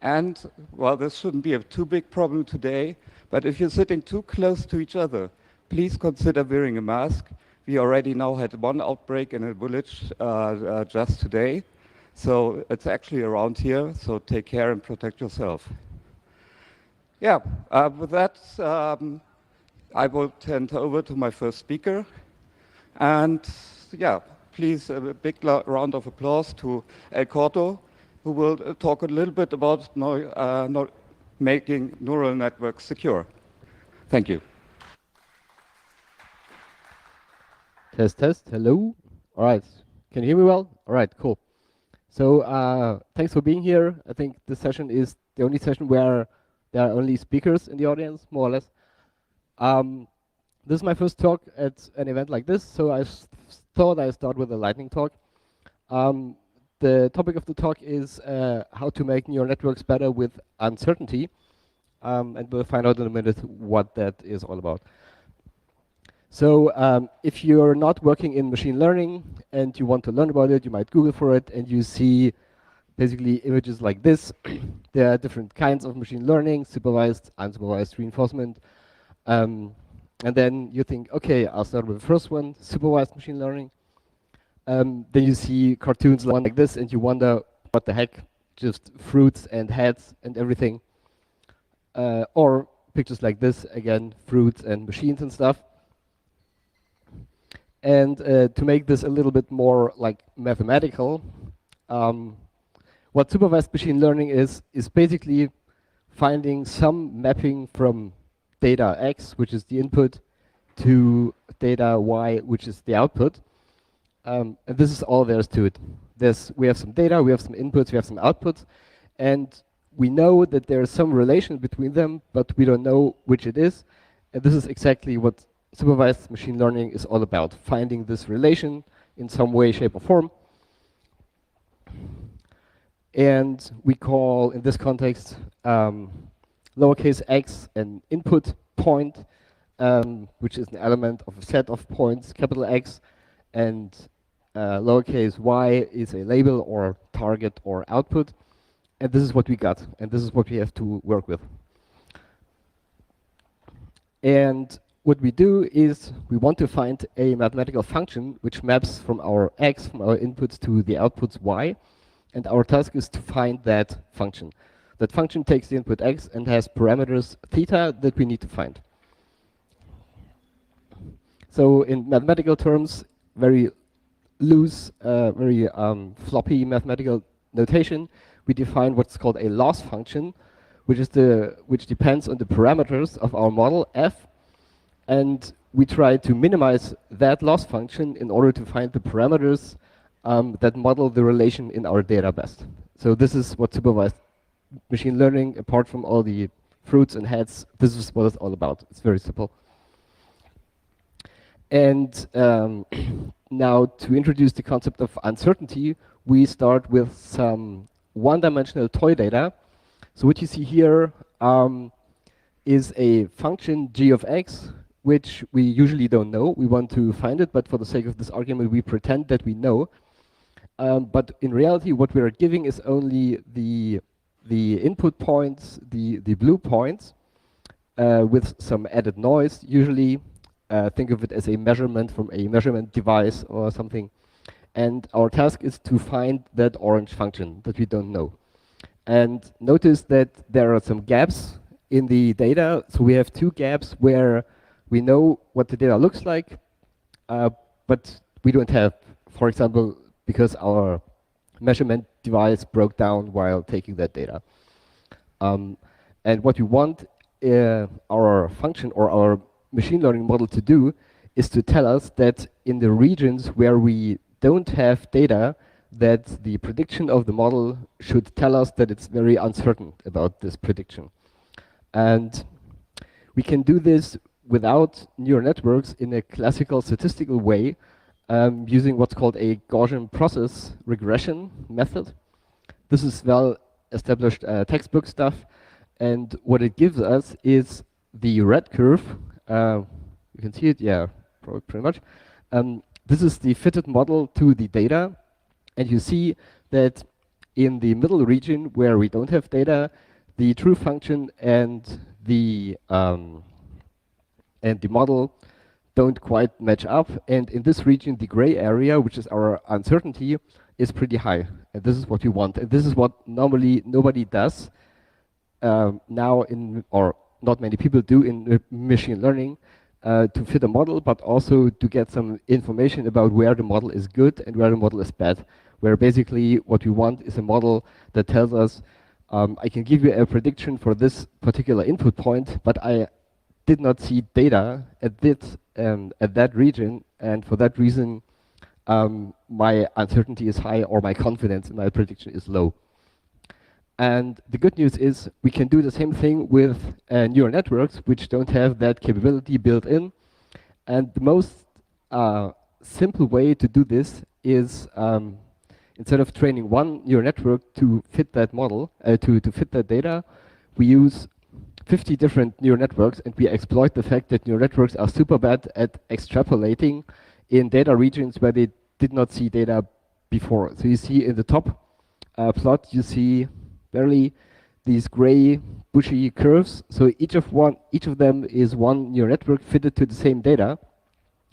And, well, this shouldn't be a too big problem today, but if you're sitting too close to each other, please consider wearing a mask. We already now had one outbreak in a village just today, so it's actually around here, so take care and protect yourself. Yeah, with that, I will turn over to my first speaker. And yeah, please, a big round of applause to El Corto, who will talk a little bit about making neural networks secure. Thank you. Test, test, hello. All right, can you hear me well? All right, cool. So thanks for being here. I think this session is the only session where there are only speakers in the audience, more or less. This is my first talk at an event like this, so I thought I'd start with a lightning talk. The topic of the talk is how to make neural networks better with uncertainty, and we'll find out in a minute what that is all about. So if you're not working in machine learning and you want to learn about it, you might Google for it, and you see basically images like this. There are different kinds of machine learning: supervised, unsupervised reinforcement. And then you think, okay, I'll start with the first one, supervised machine learning. Then you see cartoons like this, and you wonder, what the heck? Just fruits and heads and everything. Or pictures like this, again, fruits and machines and stuff. And to make this a little bit more like mathematical, what supervised machine learning is basically finding some mapping from data X, which is the input, to data Y, which is the output. And this is all there is to it. We have some data, we have some inputs, we have some outputs, and we know that there is some relation between them, but we don't know which it is. And this is exactly what supervised machine learning is all about, finding this relation in some way, shape, or form. And we call, in this context, lowercase x an input point, which is an element of a set of points, capital X, and lowercase y is a label or target or output. And this is what we got, and this is what we have to work with. And what we do is we want to find a mathematical function which maps from our x, from our inputs, to the outputs y. And our task is to find that function. That function takes the input x and has parameters theta that we need to find. So in mathematical terms, very loose, very floppy mathematical notation, we define what's called a loss function, which depends on the parameters of our model f, and we try to minimize that loss function in order to find the parameters that model the relation in our data best. So this is what supervised machine learning, apart from all the fruits and heads, this is what it's all about. It's very simple. And now to introduce the concept of uncertainty, we start with some one-dimensional toy data. So what you see here is a function g of x, which we usually don't know. We want to find it, but for the sake of this argument, we pretend that we know. But in reality, what we are giving is only the input points, the blue points, with some added noise. Usually, think of it as a measurement from a measurement device or something. And our task is to find that orange function that we don't know. And notice that there are some gaps in the data. So we have two gaps where we know what the data looks like, but we don't have, for example, because our measurement device broke down while taking that data. And what we want our function or our machine learning model to do is to tell us that in the regions where we don't have data, that the prediction of the model should tell us that it's very uncertain about this prediction. And we can do this without neural networks in a classical statistical way. using what's called a Gaussian process regression method. This is well established textbook stuff, and what it gives us is the red curve. You can see it, yeah, pretty much. This is the fitted model to the data, and you see that in the middle region where we don't have data, the true function and the model don't quite match up. And in this region, the gray area, which is our uncertainty, is pretty high. And this is what we want. And this is what normally nobody does now or not many people do in machine learning to fit a model, but also to get some information about where the model is good and where the model is bad. Where basically what we want is a model that tells us, I can give you a prediction for this particular input point, but I did not see data at that region, and for that reason, my uncertainty is high or my confidence in my prediction is low. And the good news is we can do the same thing with neural networks, which don't have that capability built in. And the most simple way to do this is instead of training one neural network to fit that model, to fit that data, we use 50 different neural networks, and we exploit the fact that neural networks are super bad at extrapolating in data regions where they did not see data before. So you see in the top plot, you see barely these gray bushy curves. So each of them is one neural network fitted to the same data.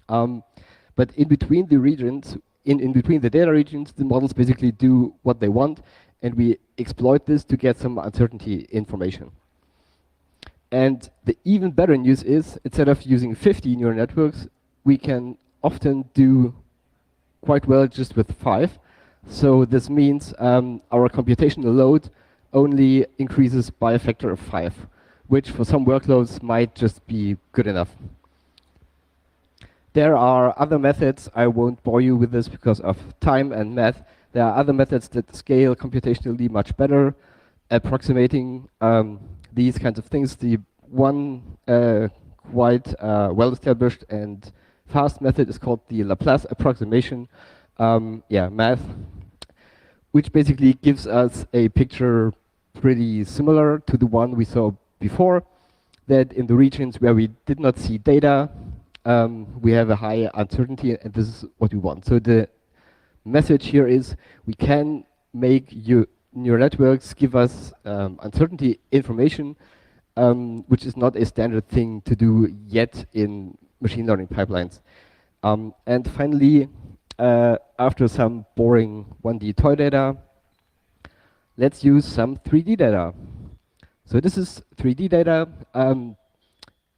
But in between the regions, in between the data regions, the models basically do what they want, and we exploit this to get some uncertainty information. And the even better news is, instead of using 50 neural networks, we can often do quite well just with 5. So this means our computational load only increases by a factor of 5, which for some workloads might just be good enough. There are other methods. I won't bore you with this because of time and math. There are other methods that scale computationally much better, approximating these kinds of things. The one quite well-established and fast method is called the Laplace approximation, math, which basically gives us a picture pretty similar to the one we saw before, that in the regions where we did not see data, we have a high uncertainty, and this is what we want. So the message here is we can make neural networks give us uncertainty information, which is not a standard thing to do yet in machine learning pipelines. And finally, after some boring 1D toy data, let's use some 3D data. So this is 3D data.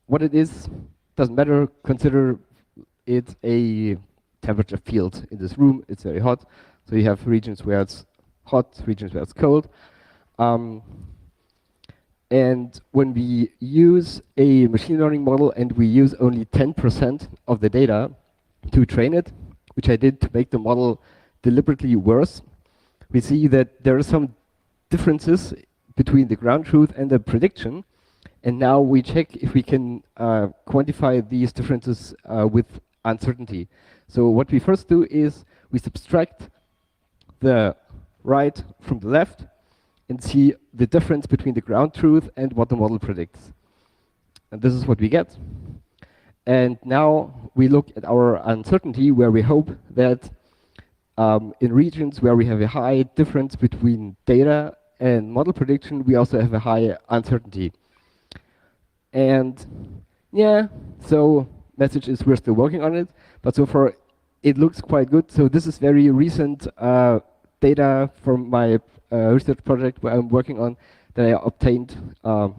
What it is doesn't matter. Consider it a temperature field in this room. It's very hot. So you have regions where it's hot, regions where it's cold. And when we use a machine learning model and we use only 10% of the data to train it, which I did to make the model deliberately worse, we see that there are some differences between the ground truth and the prediction. And now we check if we can quantify these differences with uncertainty. So what we first do is we subtract the right from the left and see the difference between the ground truth and what the model predicts. And this is what we get. And now we look at our uncertainty, where we hope that in regions where we have a high difference between data and model prediction, we also have a high uncertainty. And yeah, so message is we're still working on it, but so far it looks quite good. So this is very recent data from my research project where I'm working on that I obtained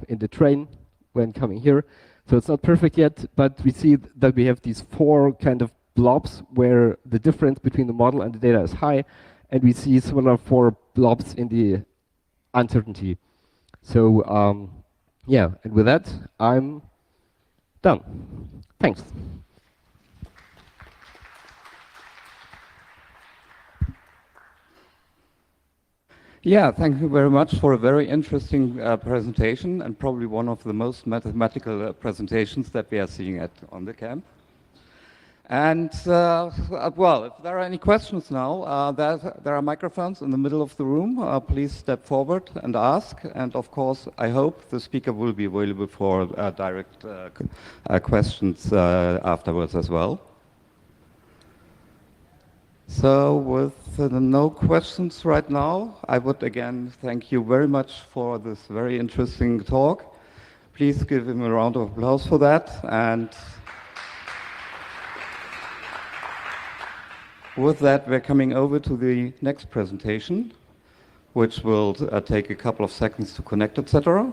in the train when coming here. So it's not perfect yet, but we see that we have these 4 kind of blobs where the difference between the model and the data is high, and we see similar 4 blobs in the uncertainty. So yeah, and with that, I'm done. Thanks. Yeah, thank you very much for a very interesting presentation, and probably one of the most mathematical presentations that we are seeing on the camp. And well, if there are any questions now, there are microphones in the middle of the room. Please step forward and ask. And of course, I hope the speaker will be available for direct questions afterwards as well. So with no questions right now, I would again thank you very much for this very interesting talk. Please give him a round of applause for that. And with that, we're coming over to the next presentation, which will take a couple of seconds to connect, etc.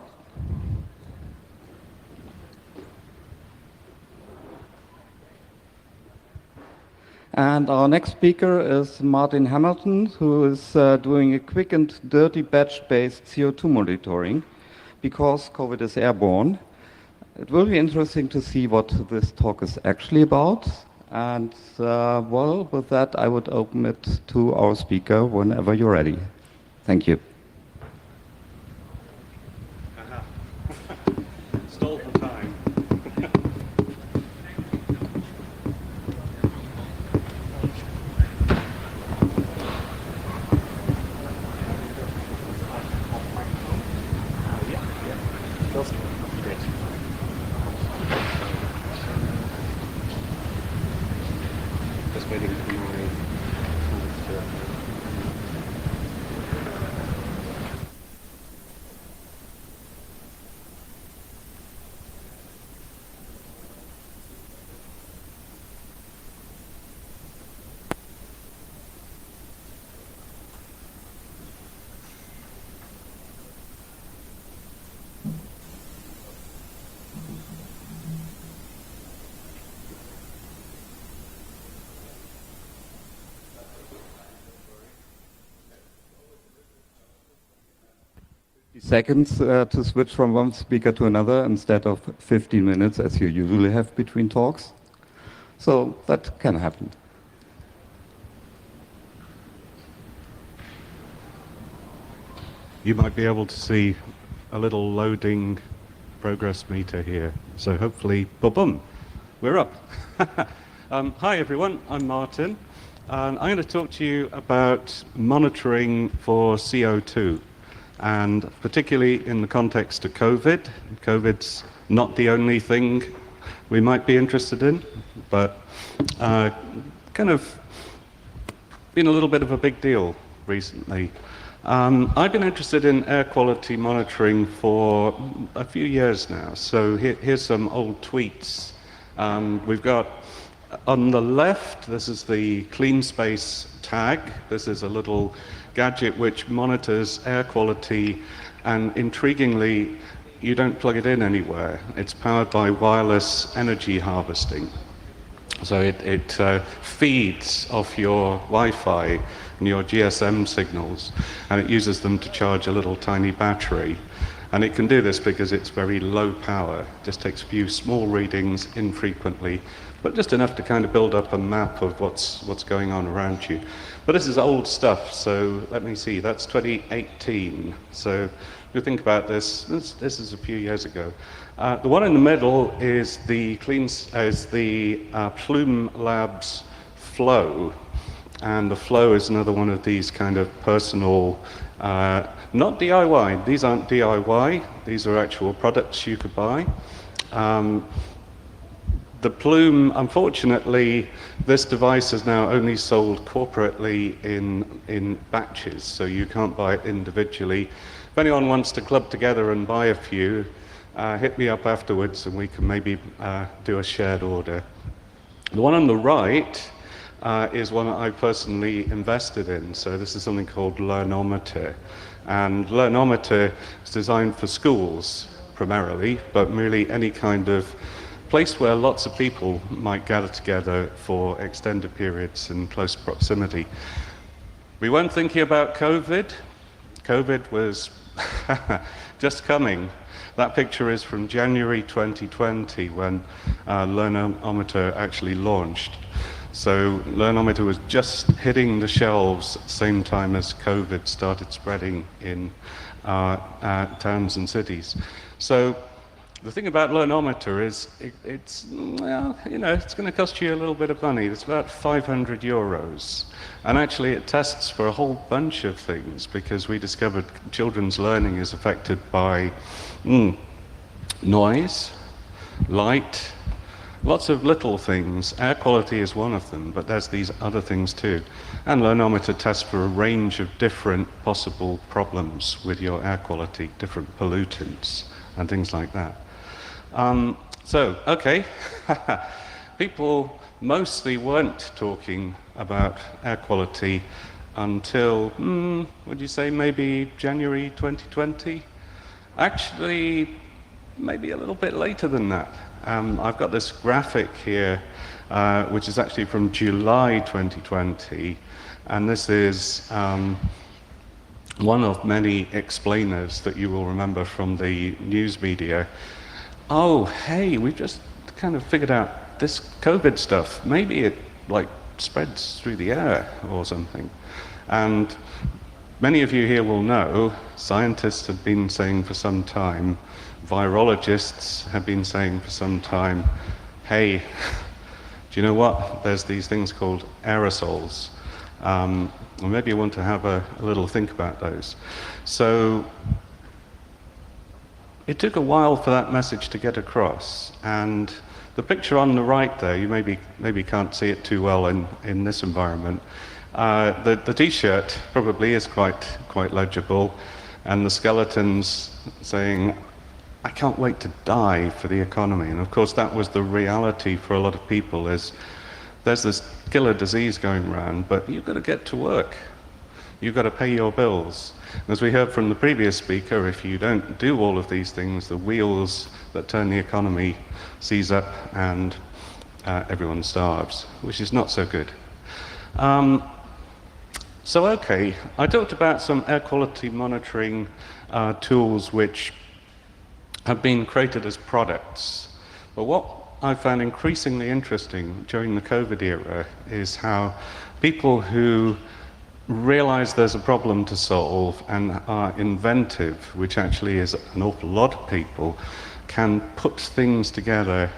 And our next speaker is Martin Hamilton, who is doing a quick and dirty batch-based CO2 monitoring because COVID is airborne. It will be interesting to see what this talk is actually about. And well, with that, I would open it to our speaker whenever you're ready. Thank you. Stole for time. Just waiting for my seconds to switch from one speaker to another instead of 15 minutes as you usually have between talks. So that can happen. You might be able to see a little loading progress meter here. So hopefully, boom, we're up. Hi everyone, I'm Martin, and I'm going to talk to you about monitoring for CO2, and particularly in the context of COVID. COVID's not the only thing we might be interested in, but kind of been a little bit of a big deal recently. I've been interested in air quality monitoring for a few years now. So here's some old tweets. We've got on the left, this is the CleanSpace tag. This is a little gadget which monitors air quality, and intriguingly, you don't plug it in anywhere. It's powered by wireless energy harvesting. So it feeds off your Wi-Fi and your GSM signals, and it uses them to charge a little tiny battery. And it can do this because it's very low power. It just takes a few small readings infrequently, but just enough to kind of build up a map of what's going on around you. But this is old stuff, so let me see, that's 2018. So if you think about this is a few years ago. The one in the middle is the Plume Labs Flow, and the Flow is another one of these kind of personal, not DIY, these aren't DIY, these are actual products you could buy. The Plume, unfortunately, this device is now only sold corporately in batches, so you can't buy it individually. If anyone wants to club together and buy a few, hit me up afterwards and we can maybe do a shared order. The one on the right is one that I personally invested in. So this is something called Learnometer. And Learnometer is designed for schools primarily, but merely any kind of place where lots of people might gather together for extended periods in close proximity. We weren't thinking about COVID. COVID was just coming. That picture is from January 2020 when Learnometer actually launched. So Learnometer was just hitting the shelves at the same time as COVID started spreading in towns and cities. So The thing about Learnometer is it's, well, you know, it's going to cost you a little bit of money. It's about 500 euros. And actually it tests for a whole bunch of things, because we discovered children's learning is affected by noise, light, lots of little things. Air quality is one of them, but there's these other things too. And Learnometer tests for a range of different possible problems with your air quality, different pollutants and things like that. Okay, people mostly weren't talking about air quality until, would you say maybe January 2020? Actually, maybe a little bit later than that. I've got this graphic here, which is actually from July 2020, and this is one of many explainers that you will remember from the news media. Oh, hey, we've just kind of figured out this COVID stuff. Maybe it like spreads through the air or something. And many of you here will know, scientists have been saying for some time, virologists have been saying for some time, hey, do you know what? There's these things called aerosols. Well, maybe you want to have a little think about those. So it took a while for that message to get across, and the picture on the right there, you maybe can't see it too well in this environment. The T-shirt probably is quite legible, and the skeleton's saying, I can't wait to die for the economy. And of course that was the reality for a lot of people, is there's this killer disease going around, but you've got to get to work. You've got to pay your bills. As we heard from the previous speaker, if you don't do all of these things, the wheels that turn the economy seize up and everyone starves, which is not so good. Okay, I talked about some air quality monitoring tools which have been created as products. But what I found increasingly interesting during the COVID era is how people who realize there's a problem to solve and are inventive, which actually is an awful lot of people, can put things together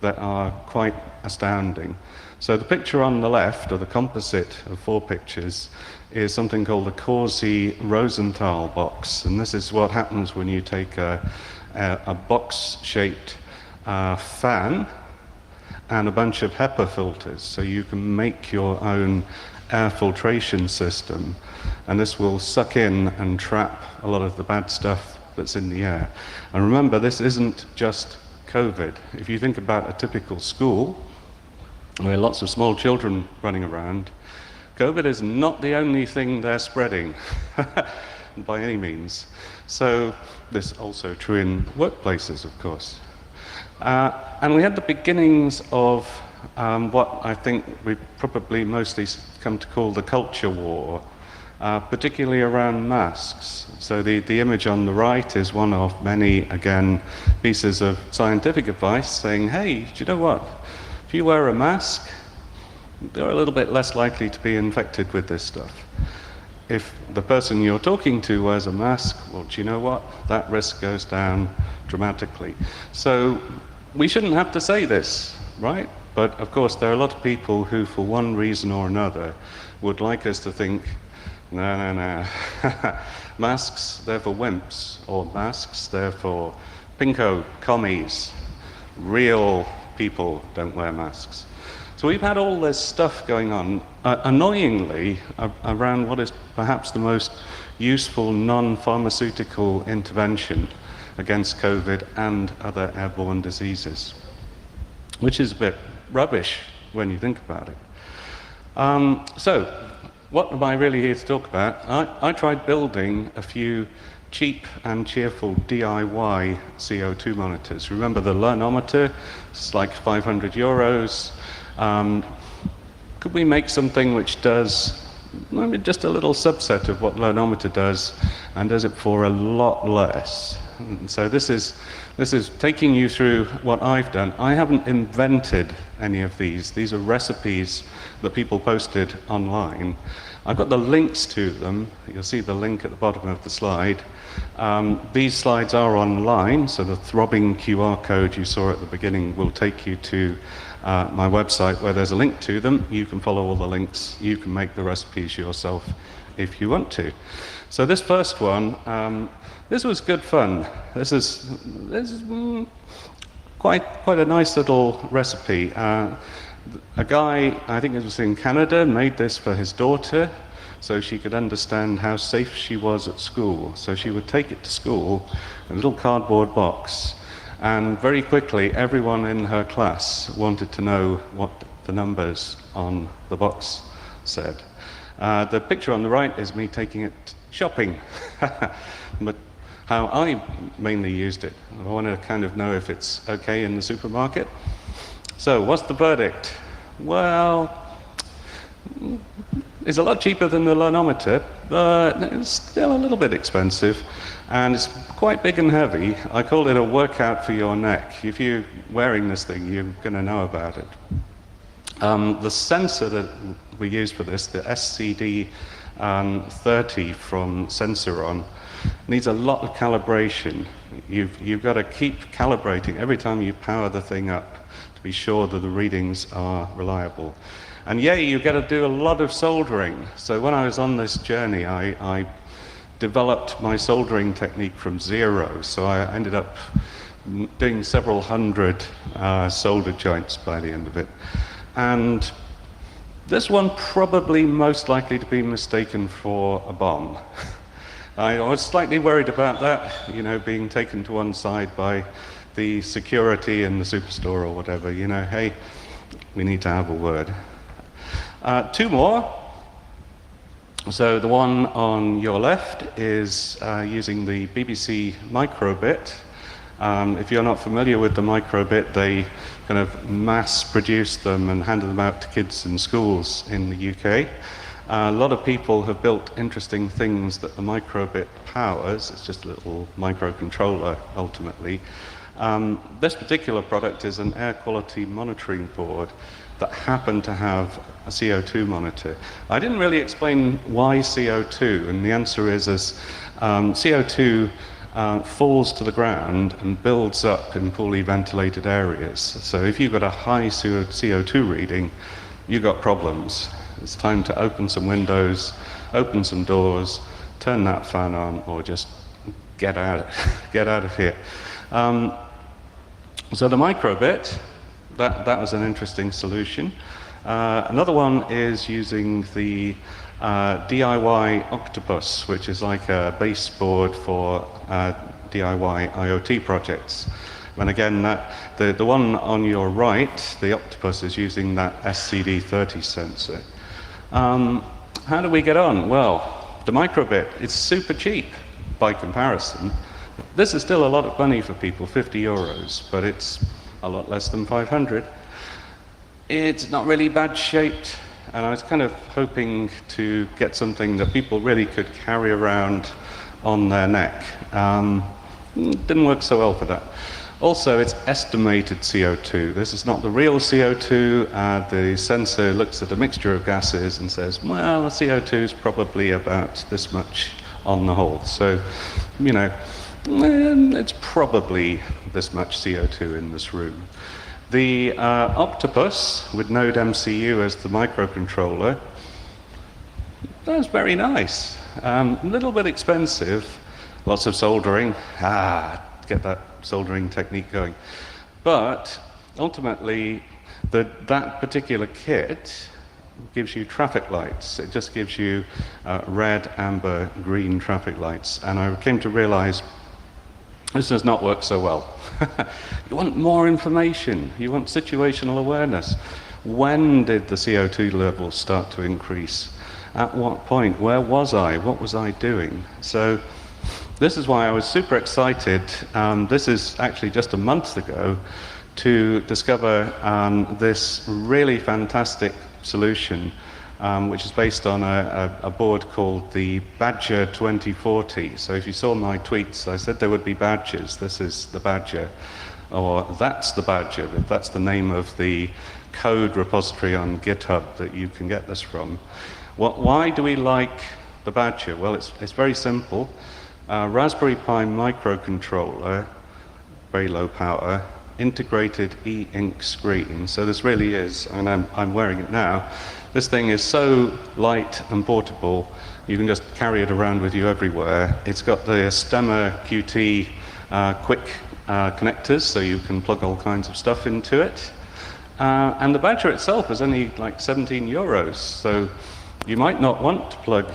that are quite astounding. So the picture on the left, or the composite of 4 pictures, is something called the Corsi-Rosenthal box. And this is what happens when you take a box-shaped fan and a bunch of HEPA filters, so you can make your own air filtration system, and this will suck in and trap a lot of the bad stuff that's in the air. And remember, this isn't just COVID. If you think about a typical school where lots of small children running around, COVID is not the only thing they're spreading by any means. So this is also true in workplaces, of course. And we had the beginnings of what I think we've probably mostly come to call the culture war, particularly around masks. So the image on the right is one of many, again, pieces of scientific advice saying, hey, do you know what? If you wear a mask, they're a little bit less likely to be infected with this stuff. If the person you're talking to wears a mask, well, do you know what? That risk goes down dramatically. So we shouldn't have to say this, right? But of course, there are a lot of people who, for one reason or another, would like us to think, no. Masks, they're for wimps, or masks, they're for pinko commies. Real people don't wear masks. So we've had all this stuff going on, annoyingly, around what is perhaps the most useful non-pharmaceutical intervention against COVID and other airborne diseases, which is a bit rubbish when you think about it. So, what am I really here to talk about? I tried building a few cheap and cheerful DIY CO2 monitors. Remember the Learnometer? It's like 500 euros. Could we make something which does maybe just a little subset of what Learnometer does, and does it for a lot less? And so this is taking you through what I've done. I haven't invented any of these. These are recipes that people posted online. I've got the links to them. You'll see the link at the bottom of the slide. These slides are online, so the throbbing QR code you saw at the beginning will take you to my website where there's a link to them. You can follow all the links. You can make the recipes yourself if you want to. So this first one, this was good fun. This is quite a nice little recipe. A guy, I think it was in Canada, made this for his daughter so she could understand how safe she was at school. So she would take it to school in a little cardboard box, and very quickly everyone in her class wanted to know what the numbers on the box said. The picture on the right is me taking it shopping, but how I mainly used it. I want to kind of know if it's okay in the supermarket. So what's the verdict? Well, it's a lot cheaper than the Lanometer, but it's still a little bit expensive, and it's quite big and heavy. I call it a workout for your neck. If you're wearing this thing, you're going to know about it. The sensor that we use for this, the SCD30 from Sensoron, needs a lot of calibration. You've got to keep calibrating every time you power the thing up to be sure that the readings are reliable. And yeah, you've got to do a lot of soldering. So when I was on this journey, I developed my soldering technique from zero. So I ended up doing several hundred solder joints by the end of it. And this one probably most likely to be mistaken for a bomb. I was slightly worried about that, you know, being taken to one side by the security in the superstore or whatever, you know, hey, we need to have a word. Two more. So the one on your left is using the BBC microbit. If you're not familiar with the microbit, they kind of mass produce them and hand them out to kids in schools in the UK. A lot of people have built interesting things that the microbit powers. It's just a little microcontroller, ultimately. This particular product is an air quality monitoring board that happened to have a CO2 monitor. I didn't really explain why CO2, and the answer is as CO2 falls to the ground and builds up in poorly ventilated areas. So if you've got a high CO2 reading, you've got problems. It's time to open some windows, open some doors, turn that fan on, or just get out of here. So the microbit, that was an interesting solution. Another one is using the DIY Octopus, which is like a baseboard for DIY IoT projects. And again, the one on your right, the Octopus, is using that SCD30 sensor. How do we get on? Well, the microbit, it's super cheap by comparison. This is still a lot of money for people, 50 euros, but it's a lot less than 500. It's not really bad shaped, and I was kind of hoping to get something that people really could carry around on their neck. Didn't work so well for that. Also, it's estimated CO2. This is not the real CO2. The sensor looks at a mixture of gases and says, well, the CO2 is probably about this much on the whole. So, you know, it's probably this much CO2 in this room. The Octopus, with Node MCU as the microcontroller, that's very nice. A little bit expensive, lots of soldering. Get that soldering technique going. But ultimately, that particular kit gives you traffic lights. It just gives you red, amber, green traffic lights. And I came to realize this does not work so well. You want more information. You want situational awareness. When did the CO2 levels start to increase? At what point? Where was I? What was I doing? So this is why I was super excited. This is actually just a month ago to discover this really fantastic solution, which is based on a board called the Badger 2040. So if you saw my tweets, I said there would be badges. This is the Badger, or that's the Badger. That's the name of the code repository on GitHub that you can get this from. Why do we like the Badger? Well, it's very simple. Raspberry Pi microcontroller, very low power, integrated e-ink screen. So this really is, and I'm wearing it now. This thing is so light and portable, you can just carry it around with you everywhere. It's got the Stemma QT quick connectors, so you can plug all kinds of stuff into it. And the Badger itself is only like 17 euros, so you might not want to plug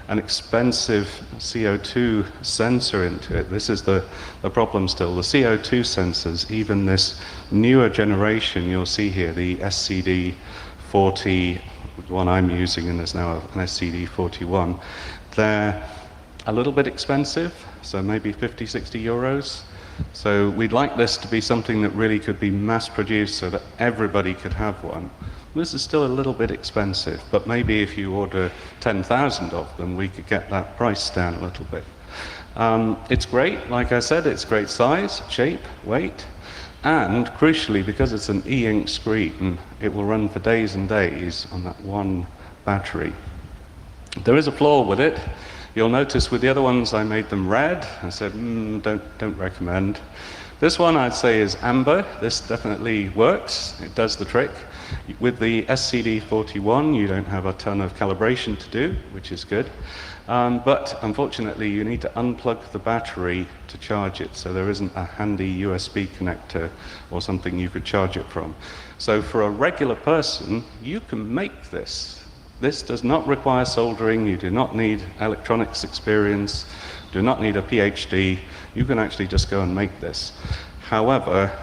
an expensive CO2 sensor into it. This is the problem still. The CO2 sensors, even this newer generation you'll see here, the SCD40, the one I'm using, and there's now an SCD41, they're a little bit expensive, so maybe 50, 60 euros. So we'd like this to be something that really could be mass produced so that everybody could have one. This is still a little bit expensive, but maybe if you order 10,000 of them, we could get that price down a little bit. It's great, like I said, it's great size, shape, weight, and crucially, because it's an e-ink screen, it will run for days and days on that one battery. There is a flaw with it. You'll notice with the other ones I made them red. I said, don't recommend. This one I'd say is amber. This definitely works. It does the trick. With the SCD41, you don't have a ton of calibration to do, which is good. But unfortunately, you need to unplug the battery to charge it, so there isn't a handy USB connector or something you could charge it from. So for a regular person, you can make this. This does not require soldering. You do not need electronics experience, do not need a PhD. You can actually just go and make this. However,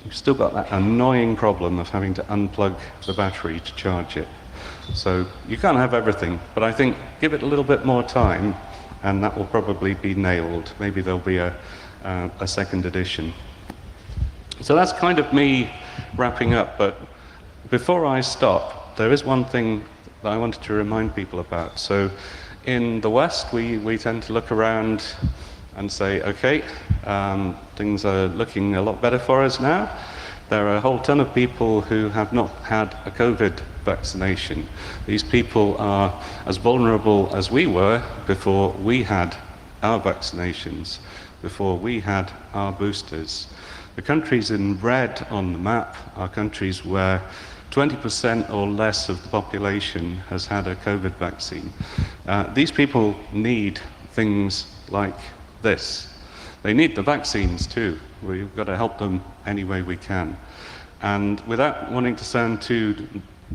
you've still got that annoying problem of having to unplug the battery to charge it. So you can't have everything, but I think give it a little bit more time and that will probably be nailed. Maybe there'll be a second edition. So that's kind of me wrapping up, but before I stop, there is one thing that I wanted to remind people about. So in the West, we tend to look around and say, okay, things are looking a lot better for us now. There are a whole ton of people who have not had a COVID vaccination. These people are as vulnerable as we were before we had our vaccinations, before we had our boosters. The countries in red on the map are countries where 20% or less of the population has had a COVID vaccine. These people need things like this. They need the vaccines too. We've got to help them any way we can. And without wanting to sound too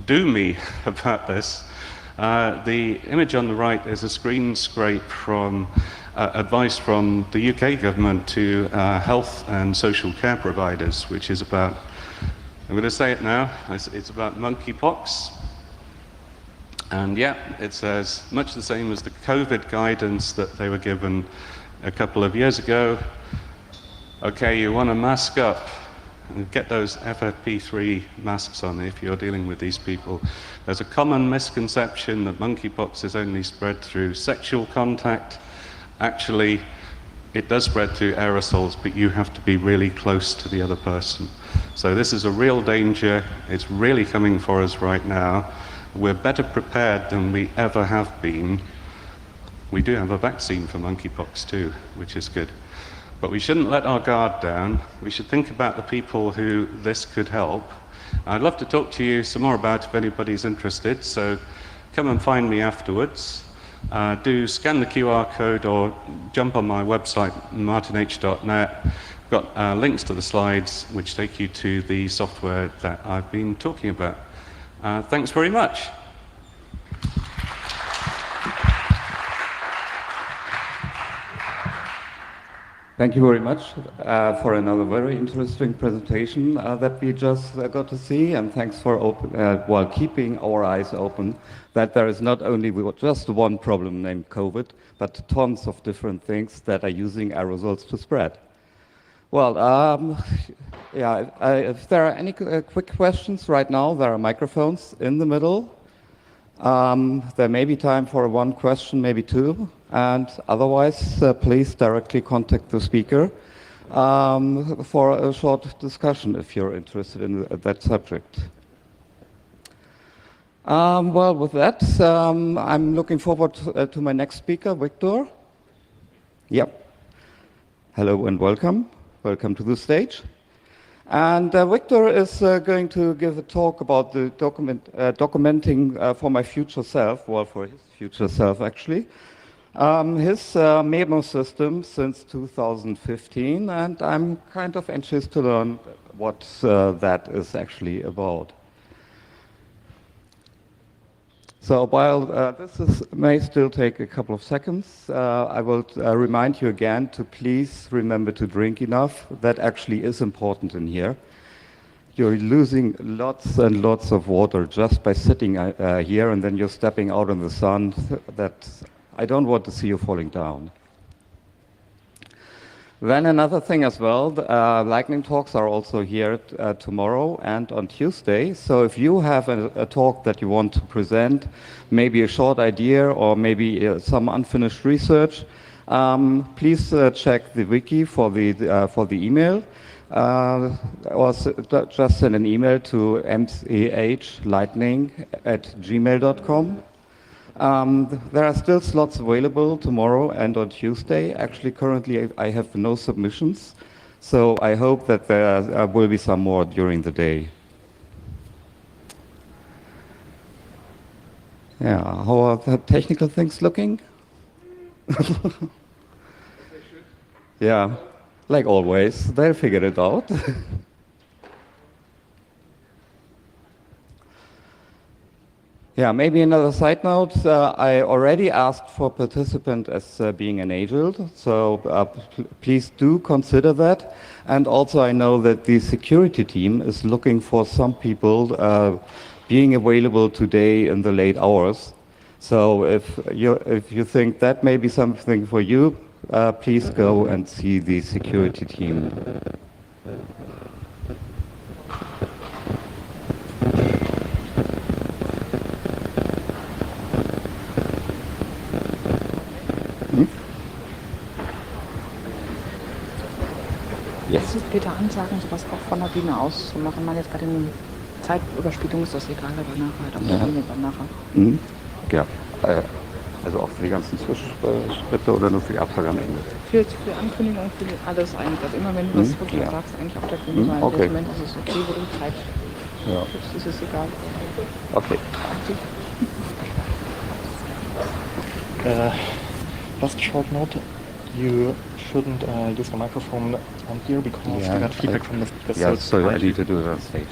doomy about this, the image on the right is a screen scrape from advice from the UK government to health and social care providers, which is about, I'm going to say it now, it's about monkeypox. And yeah, it says much the same as the COVID guidance that they were given a couple of years ago. Okay, you want to mask up and get those FFP3 masks on if you're dealing with these people. There's a common misconception that monkeypox is only spread through sexual contact. Actually, it does spread through aerosols, but you have to be really close to the other person. So this is a real danger. It's really coming for us right now. We're better prepared than we ever have been. We do have a vaccine for monkeypox too, which is good. But we shouldn't let our guard down. We should think about the people who this could help. I'd love to talk to you some more about it if anybody's interested, so come and find me afterwards. Do scan the QR code or jump on my website, martinh.net. I've got links to the slides which take you to the software that I've been talking about. Thanks very much. Thank you very much for another very interesting presentation that we just got to see, and thanks for keeping our eyes open that there is not only just one problem named COVID, but tons of different things that are using aerosols to spread. Well, if there are any quick questions right now, there are microphones in the middle. There may be time for one question, maybe two, and otherwise, please directly contact the speaker for a short discussion if you're interested in that subject. Well, with that, I'm looking forward to my next speaker, Victor. Yep. Hello and welcome. Welcome to the stage. And Victor is going to give a talk about the documenting for my future self, well, for his future self actually, his memo system since 2015, and I'm kind of anxious to learn what that is actually about. So while may still take a couple of seconds, I will remind you again to please remember to drink enough. That actually is important in here. You're losing lots and lots of water just by sitting here, and then you're stepping out in the sun. I don't want to see you falling down. Then another thing as well, lightning talks are also here tomorrow and on Tuesday. So if you have a talk that you want to present, maybe a short idea or maybe some unfinished research, please check the wiki for the email. Or just send an email to mchlightning@gmail.com. There are still slots available tomorrow and on Tuesday. Actually, currently I have no submissions, so I hope that there will be some more during the day. Yeah, how are the technical things looking? Yeah, like always, they'll figure it out. Yeah, maybe another side note. I already asked for participant as being enabled, so please do consider that. And also I know that the security team is looking for some people being available today in the late hours. So if you think that may be something for you, please go and see the security team. Yes. Peter ansagen, sowas auch von der Bühne aus zu machen. Man jetzt gerade in Zeitüberspielung ist das egal, aber nachher, dann machen wir dann nachher. Mhm. Ja, also auch für die ganzen Zwischenschritte oder nur für die Absage am Ende? Für Ankündigung, für alles eigentlich. Also immer wenn du was wirklich sagst, eigentlich auf der Bühne sein. Okay. Im Moment ist es okay, wo du Zeit ist es egal. Okay. Last short note, you shouldn't use the microphone on here because I got feedback from the speakers. Yeah, so I need to do it on stage.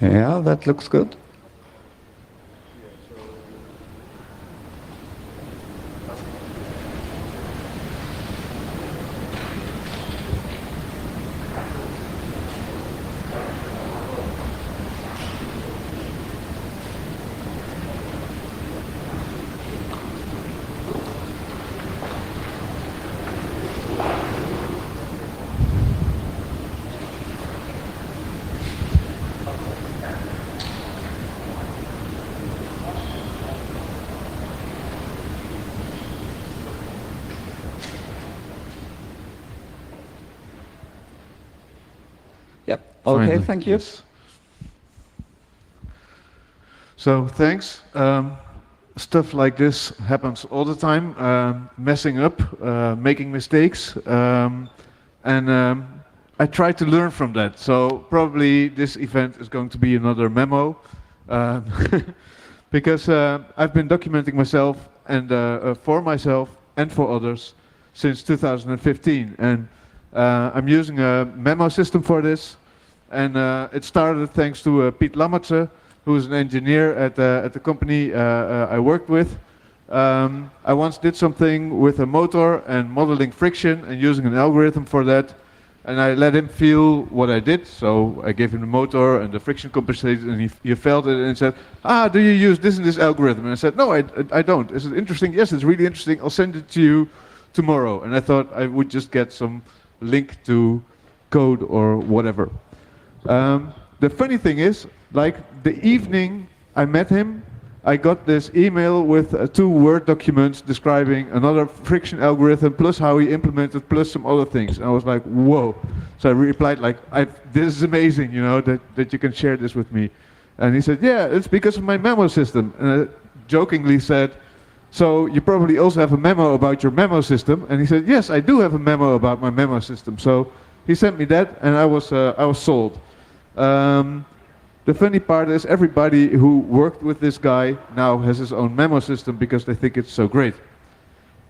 Yeah, that looks good. Okay, Finally, thank you. yes. So thanks. Stuff like this happens all the time, messing up, making mistakes, and I try to learn from that. So probably this event is going to be another memo, because I've been documenting myself and for myself and for others since 2015, and I'm using a memo system for this. And it started thanks to Piet Lammertse, who is an engineer at the company I worked with. I once did something with a motor and modeling friction and using an algorithm for that. And I let him feel what I did. So I gave him the motor and the friction compensated, and he felt it and said, do you use this and this algorithm? And I said, no, I don't. Is it interesting? Yes, it's really interesting. I'll send it to you tomorrow. And I thought I would just get some link to code or whatever. The funny thing is, like the evening I met him, I got this email with 2 Word documents describing another friction algorithm plus how he implemented plus some other things. And I was like, whoa. So I replied like, this is amazing, you know, that you can share this with me. And he said, yeah, it's because of my memo system. And I jokingly said, so you probably also have a memo about your memo system. And he said, yes, I do have a memo about my memo system. So he sent me that, and I was sold. The funny part is everybody who worked with this guy now has his own memo system because they think it's so great.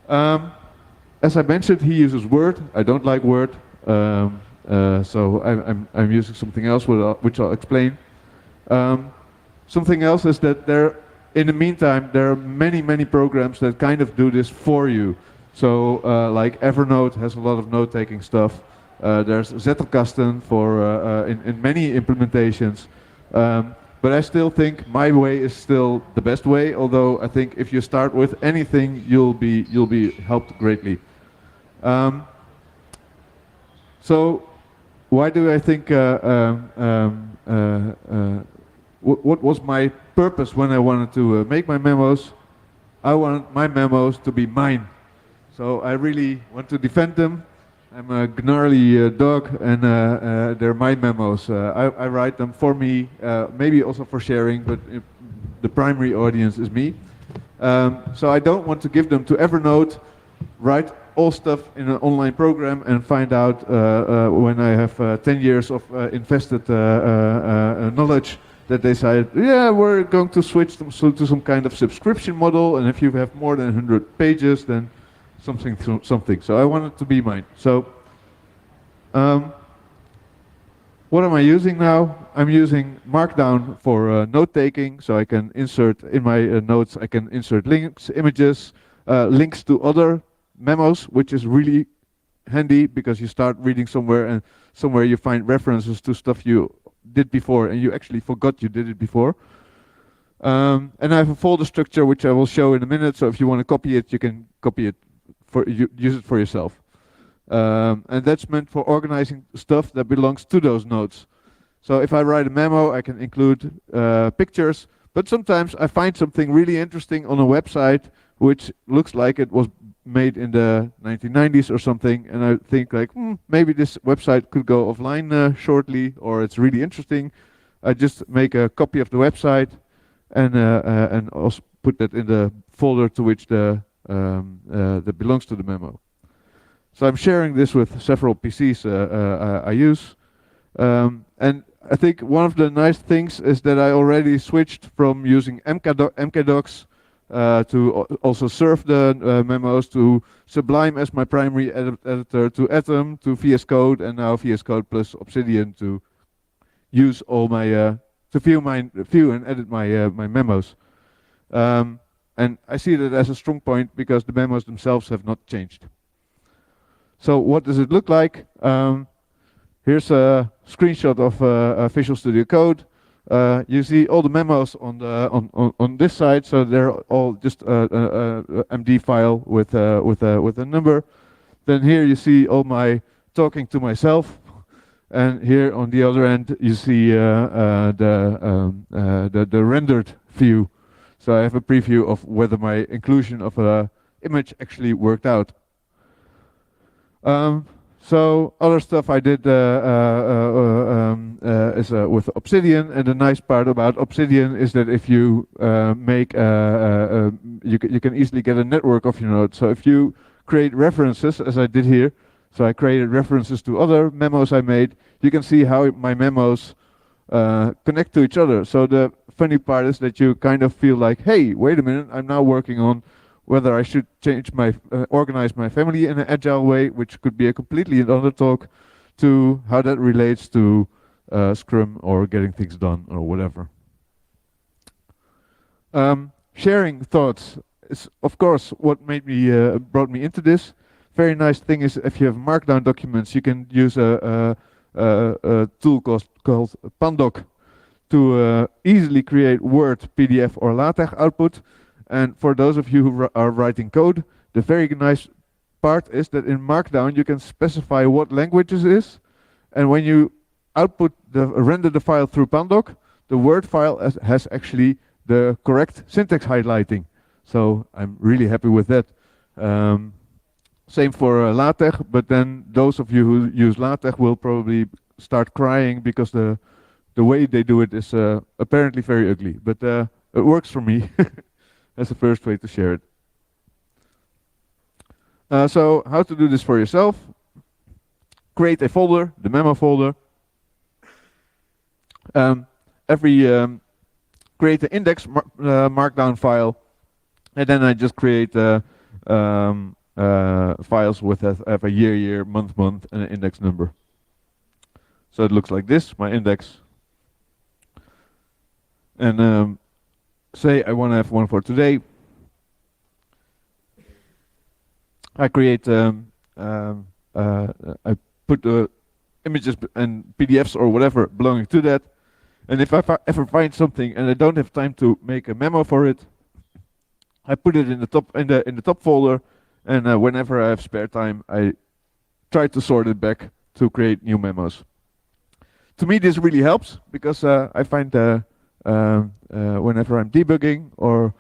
As I mentioned, he uses Word. I don't like Word, so I'm using something else which I'll explain. Something else is that in the meantime, there are many programs that kind of do this for you. So like Evernote has a lot of note-taking stuff. There's Zettelkasten for in many implementations. But I still think my way is still the best way. Although I think if you start with anything, you'll be helped greatly. So why do I think? What was my purpose when I wanted to make my memos? I want my memos to be mine. So I really want to defend them. I'm a gnarly dog, and they're my memos. I write them for me, maybe also for sharing, but the primary audience is me. So I don't want to give them to Evernote, write all stuff in an online program, and find out when I have 10 years of invested knowledge that they said, yeah, we're going to switch them to some kind of subscription model, and if you have more than 100 pages, then something. So I want it to be mine. So what am I using now? I'm using Markdown for note-taking, so I can insert in my notes, I can insert links, images, links to other memos, which is really handy because you start reading somewhere and somewhere you find references to stuff you did before and you actually forgot you did it before. And I have a folder structure which I will show in a minute, so if you want to copy it, you can copy it, use it for yourself. And that's meant for organizing stuff that belongs to those notes. So if I write a memo, I can include pictures, but sometimes I find something really interesting on a website which looks like it was made in the 1990s or something, and I think like, maybe this website could go offline shortly, or it's really interesting. I just make a copy of the website and also put that in the folder to which that belongs to the memo. So I'm sharing this with several PCs I use. And I think one of the nice things is that I already switched from using MKDocs to also serve the memos, to Sublime as my primary editor, to Atom, to VS Code, and now VS Code plus Obsidian to use all my to view and edit my memos. And I see that as a strong point because the memos themselves have not changed. So what does it look like? Here's a screenshot of Visual Studio Code. You see all the memos on this side, so they're all just MD file with a number. Then here you see all my talking to myself, and here on the other end you see the rendered view. So I have a preview of whether my inclusion of a image actually worked out. So other stuff I did is with Obsidian, and the nice part about Obsidian is that if you make you can easily get a network of your nodes. So if you create references, as I did here, so I created references to other memos I made, you can see how my memos connect to each other. So the funny part is that you kind of feel like, hey, wait a minute, I'm now working on whether I should change my organize my family in an agile way, which could be a completely another talk, to how that relates to Scrum or getting things done or whatever. Sharing thoughts is, of course, what made me brought me into this. Very nice thing is if you have Markdown documents, you can use a tool called Pandoc to easily create Word, PDF, or LaTeX output. And for those of you who are writing code, the very nice part is that in Markdown you can specify what languages it is, and when you render the file through Pandoc, the Word file has actually the correct syntax highlighting. So I'm really happy with that. Same for LaTeX, but then those of you who use LaTeX will probably start crying because the way they do it is apparently very ugly. But it works for me. That's the first way to share it. So how to do this for yourself? Create a folder, the memo folder. Create an index markdown file, and then I just create files with have a year, month, and an index number. So it looks like this, my index. And say I want to have one for today. I create, I put images and PDFs or whatever belonging to that. And if I ever find something and I don't have time to make a memo for it, I put it in the top folder. And whenever I have spare time, I try to sort it back to create new memos. To me, this really helps because I find whenever I'm debugging or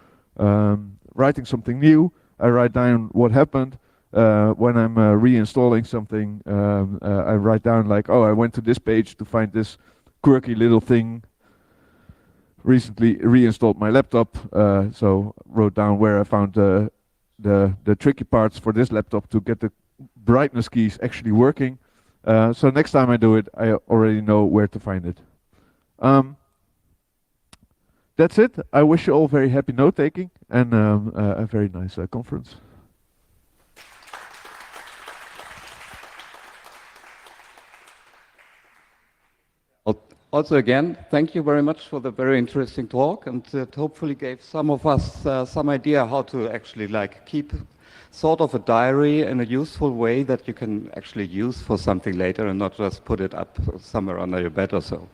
writing something new, I write down what happened. When I'm reinstalling something, I write down like, oh, I went to this page to find this quirky little thing. Recently reinstalled my laptop, so wrote down where I found the tricky parts for this laptop to get the brightness keys actually working. So next time I do it, I already know where to find it. That's it. I wish you all very happy note-taking and a very nice conference. Also, again, thank you very much for the very interesting talk, and it hopefully gave some of us some idea how to actually keep sort of a diary in a useful way that you can actually use for something later and not just put it up somewhere under your bed or so.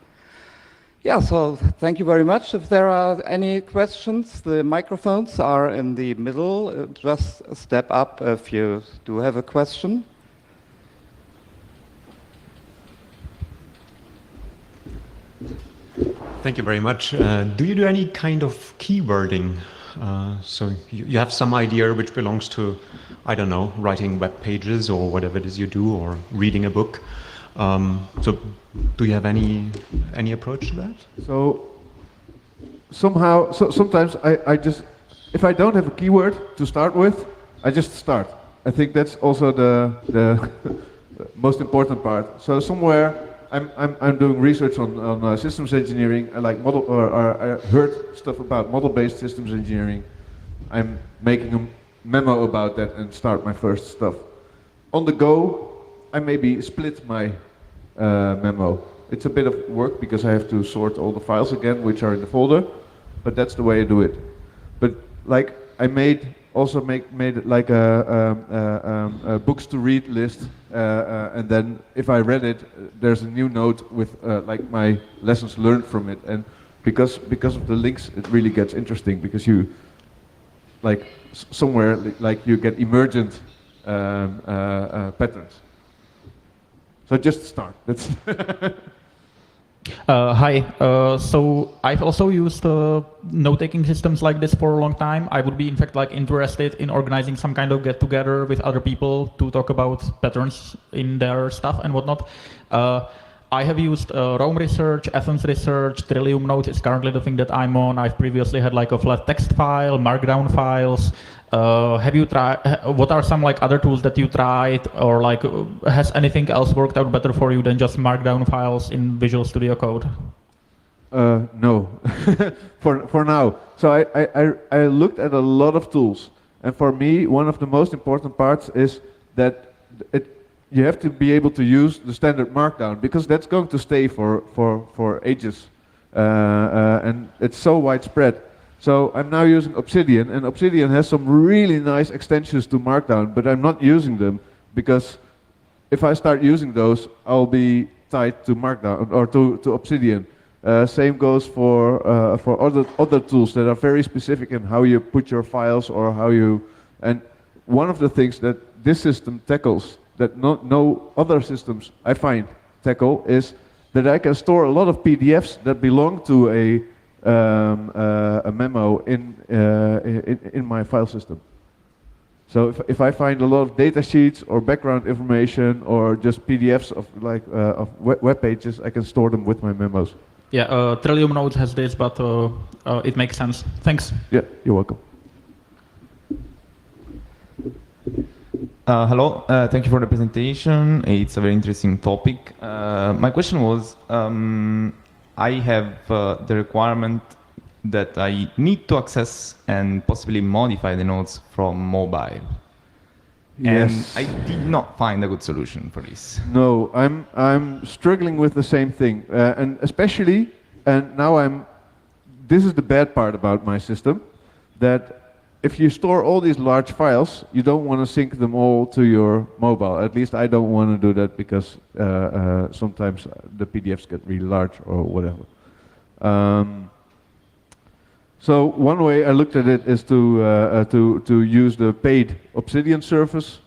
Yeah, so thank you very much. If there are any questions, the microphones are in the middle. Just step up if you do have a question. Thank you very much. Do you do any kind of keywording? So you have some idea which belongs to, I don't know, writing web pages or whatever it is you do, or reading a book. So do you have any approach to that? So sometimes I just, if I don't have a keyword to start with, I just start. I think that's also the most important part. So somewhere I'm doing research on systems engineering. I like I heard stuff about model-based systems engineering. I'm making a memo about that and start my first stuff. On the go, I maybe split my memo. It's a bit of work because I have to sort all the files again, which are in the folder, but that's the way I do it. But like I made it like a books to read list, and then if I read it, there's a new note with like my lessons learned from it. And because of the links, it really gets interesting because you like somewhere like you get emergent patterns. So just start. That's Hi. So I've also used note-taking systems like this for a long time. I would be, in fact, interested in organizing some kind of get-together with other people to talk about patterns in their stuff and whatnot. I have used Rome Research, Athens Research, Trillium Notes is currently the thing that I'm on. I've previously had a flat text file, Markdown files. Have you tried? What are some other tools that you tried, or has anything else worked out better for you than just Markdown files in Visual Studio Code? No, for now. So I looked at a lot of tools, and for me, one of the most important parts is that you have to be able to use the standard Markdown because that's going to stay for ages, and it's so widespread. So I'm now using Obsidian, and Obsidian has some really nice extensions to Markdown, but I'm not using them because if I start using those, I'll be tied to Markdown or to Obsidian. Same goes for other tools that are very specific in how you put your files or how you. And one of the things that this system tackles that no other systems I find tackle is that I can store a lot of PDFs that belong to a a memo in my file system. So if I find a lot of data sheets or background information or just PDFs of web pages, I can store them with my memos. Yeah, Trillium Notes has this, but it makes sense. Thanks. Yeah, you're welcome. Hello, thank you for the presentation. It's a very interesting topic. My question was, I have the requirement that I need to access and possibly modify the nodes from mobile. Yes. And I did not find a good solution for this. No, I'm struggling with the same thing, and especially, and now this is the bad part about my system, that if you store all these large files, you don't want to sync them all to your mobile. At least I don't want to do that because sometimes the PDFs get really large or whatever. So one way I looked at it is to use the paid Obsidian service.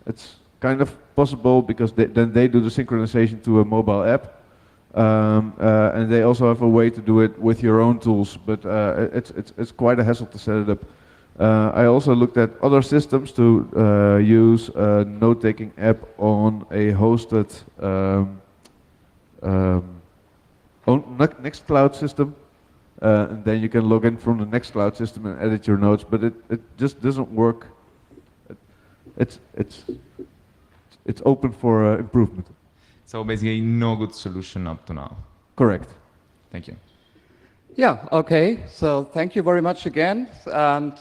It's kind of possible because then they do the synchronization to a mobile app. And they also have a way to do it with your own tools, but it's quite a hassle to set it up. I also looked at other systems to use a note-taking app on a hosted Nextcloud system, and then you can log in from the Nextcloud system and edit your notes, but it just doesn't work. It's open for improvement. So basically no good solution up to now. Correct. Thank you. Yeah, okay. So thank you very much again. And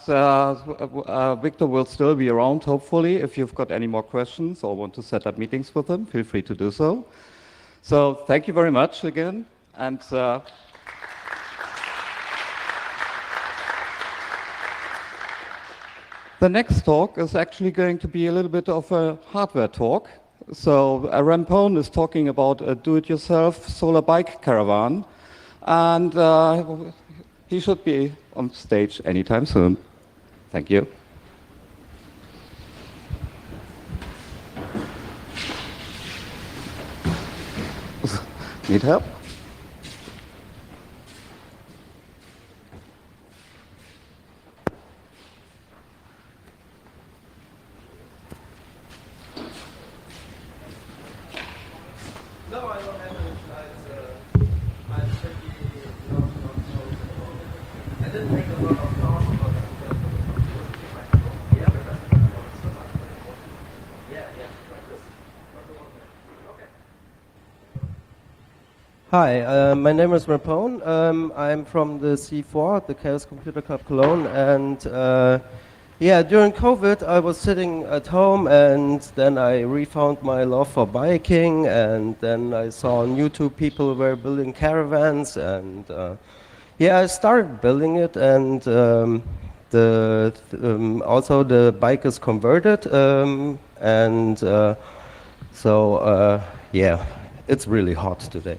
Victor will still be around, hopefully. If you've got any more questions or want to set up meetings with him, feel free to do so. So thank you very much again. And the next talk is actually going to be a little bit of a hardware talk. So Rampone is talking about a do-it-yourself solar bike caravan. And he should be on stage anytime soon. Thank you. Need help? Hi, my name is Rampone. I'm from the C4, the Chaos Computer Club Cologne, and yeah, during COVID I was sitting at home and then I refound my love for biking, and then I saw on YouTube people were building caravans, and yeah, I started building it, and also the bike is converted, and so yeah. It's really hot today,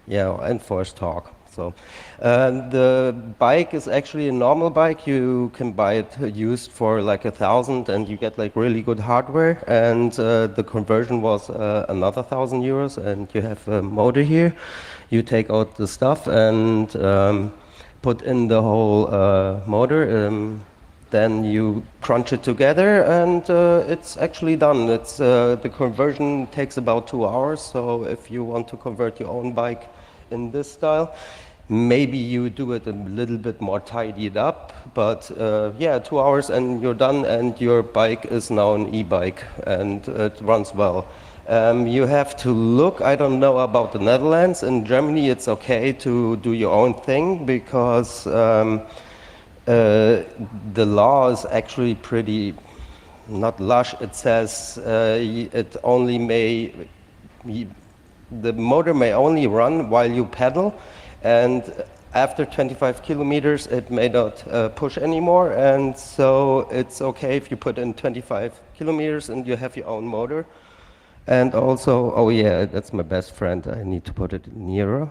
yeah, enforced talk. So the bike is actually a normal bike. You can buy it used for like 1,000, and you get like really good hardware. And the conversion was another 1,000 euros. And you have a motor here. You take out the stuff and put in the whole motor. Then you crunch it together, and it's actually done. It's the conversion takes about 2 hours. So if you want to convert your own bike in this style, maybe you do it a little bit more tidied up. But yeah, 2 hours and you're done, and your bike is now an e-bike, and it runs well. You have to look. I don't know about the Netherlands. In Germany, it's okay to do your own thing because. The law is actually pretty, not lush. It says it only the motor may only run while you pedal, and after 25 kilometers it may not push anymore, and so it's okay if you put in 25 kilometers and you have your own motor. And also, oh yeah, that's my best friend. I need to put it nearer.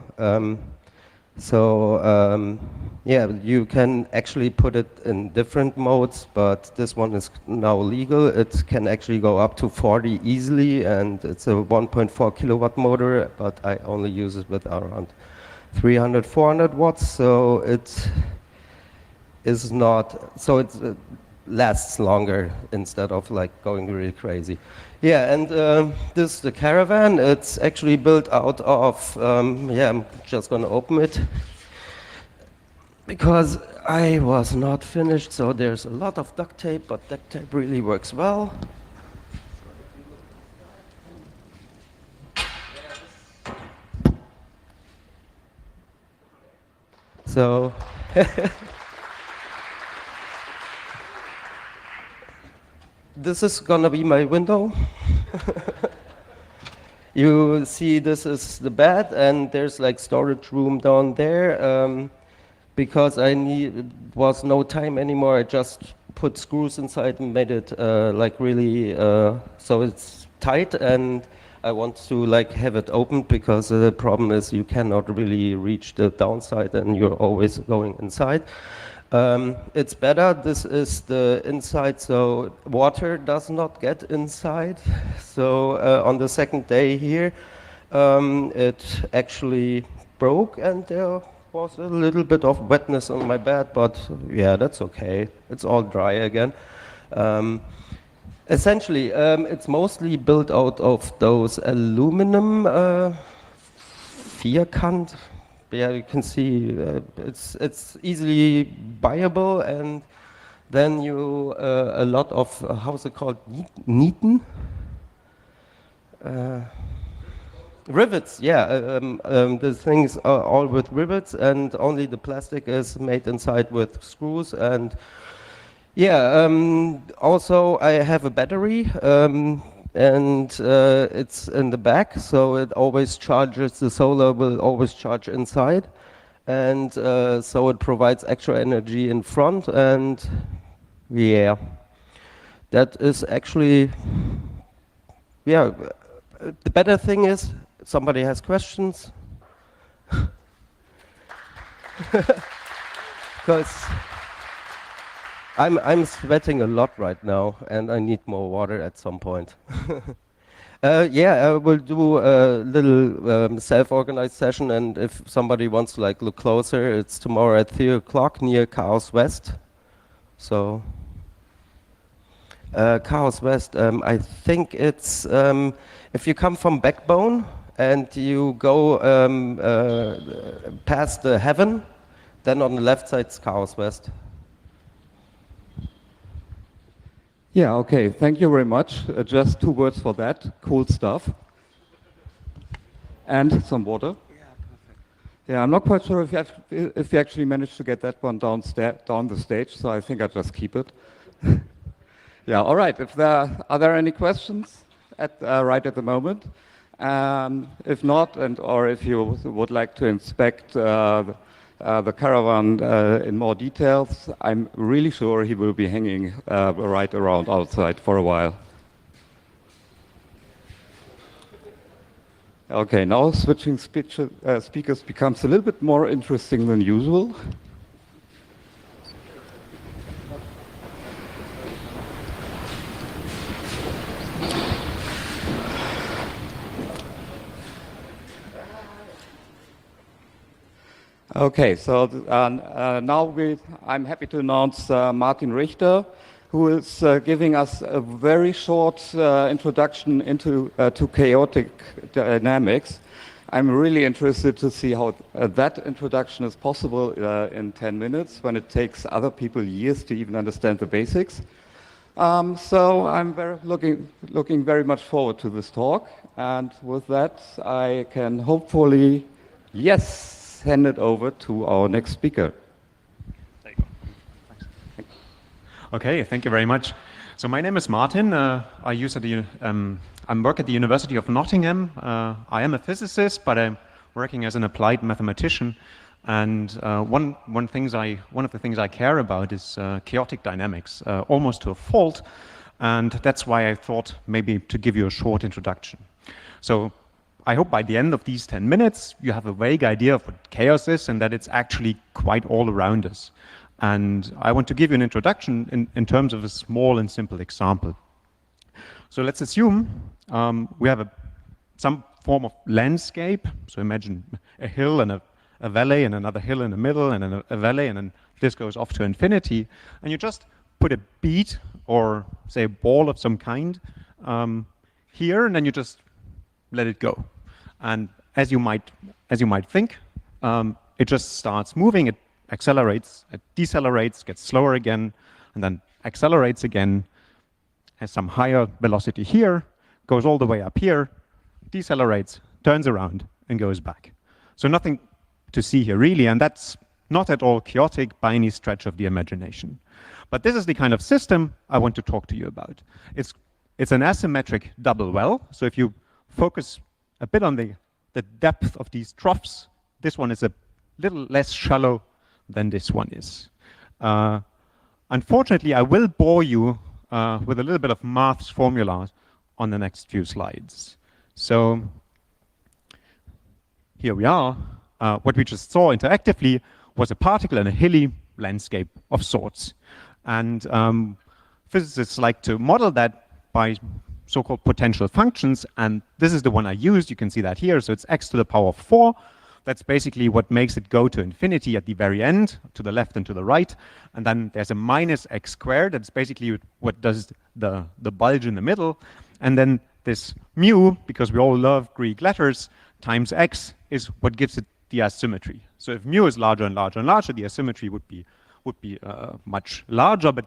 So yeah, you can actually put it in different modes, but this one is now legal. It can actually go up to 40 easily, and it's a 1.4 kilowatt motor, but I only use it with around 300, 400 watts, so it is not, so it lasts longer instead of like going really crazy. Yeah, and this is the Caravan. It's actually built out of, yeah, I'm just gonna open it because I was not finished, so there's a lot of duct tape, but duct tape really works well. So this is gonna be my window. You see, this is the bed, and there's like storage room down there. Because was no time anymore, I just put screws inside and made it like really so it's tight, and I want to like have it opened because the problem is you cannot really reach the downside and you're always going inside. It's better, this is the inside, so water does not get inside. So on the second day here, it actually broke, and there was a little bit of wetness on my bed, but yeah, that's okay. It's all dry again. Essentially, it's mostly built out of those aluminum vierkant. Yeah, you can see it's easily buyable, and then you a lot of how's it called, Nieten? Rivets, yeah. The things are all with rivets, and only the plastic is made inside with screws. And yeah, also I have a battery, and it's in the back, so it always charges. The solar will always charge inside, and so it provides extra energy in front. And yeah, that is actually, yeah. The better thing is, somebody has questions? Because I'm sweating a lot right now, and I need more water at some point. Yeah, I will do a little self-organized session, and if somebody wants to like look closer, it's tomorrow at 3 o'clock near Chaos West. So Chaos West, I think it's if you come from Backbone and you go past the Heaven, then on the left side is Chaos West. Yeah, okay, thank you very much. Just 2 words for that. Cool stuff. And some water. Yeah, perfect. Yeah, I'm not quite sure if you actually managed to get that one down the stage, so I think I'll just keep it. Yeah, all right. Are there any questions right at the moment? If not, or if you would like to inspect the Caravan in more details, I'm really sure he will be hanging right around outside for a while. Okay, now switching speakers becomes a little bit more interesting than usual. Okay, so now I'm happy to announce Martin Richter, who is giving us a very short introduction into to chaotic dynamics. I'm really interested to see how that introduction is possible in 10 minutes, when it takes other people years to even understand the basics. So I'm looking very much forward to this talk, and with that I can hopefully, hand it over to our next speaker. There you go. Thanks. Okay, thank you very much. So my name is Martin. I work at the University of Nottingham. I am a physicist, but I'm working as an applied mathematician. And one of the things I care about is chaotic dynamics, almost to a fault. And that's why I thought maybe to give you a short introduction. So I hope by the end of these 10 minutes, you have a vague idea of what chaos is and that it's actually quite all around us. And I want to give you an introduction in terms of a small and simple example. So let's assume we have some form of landscape. So imagine a hill and a valley and another hill in the middle and a valley, and then this goes off to infinity. And you just put a bead or say a ball of some kind here, and then you just let it go. And as you might think, it just starts moving. It accelerates, it decelerates, gets slower again, and then accelerates again, has some higher velocity here, goes all the way up here, decelerates, turns around, and goes back. So nothing to see here really, and that's not at all chaotic by any stretch of the imagination. But this is the kind of system I want to talk to you about. It's an asymmetric double well. So if you focus a bit on the depth of these troughs, this one is a little less shallow than this one is. Unfortunately, I will bore you with a little bit of maths formulas on the next few slides. So here we are. What we just saw interactively was a particle in a hilly landscape of sorts. And physicists like to model that by so-called potential functions, and this is the one I used. You can see that here. So it's x to the power of 4. That's basically what makes it go to infinity at the very end, to the left and to the right. And then there's a minus x squared. That's basically what does the bulge in the middle. And then this mu, because we all love Greek letters, times x is what gives it the asymmetry. So if mu is larger and larger and larger, the asymmetry would be much larger, but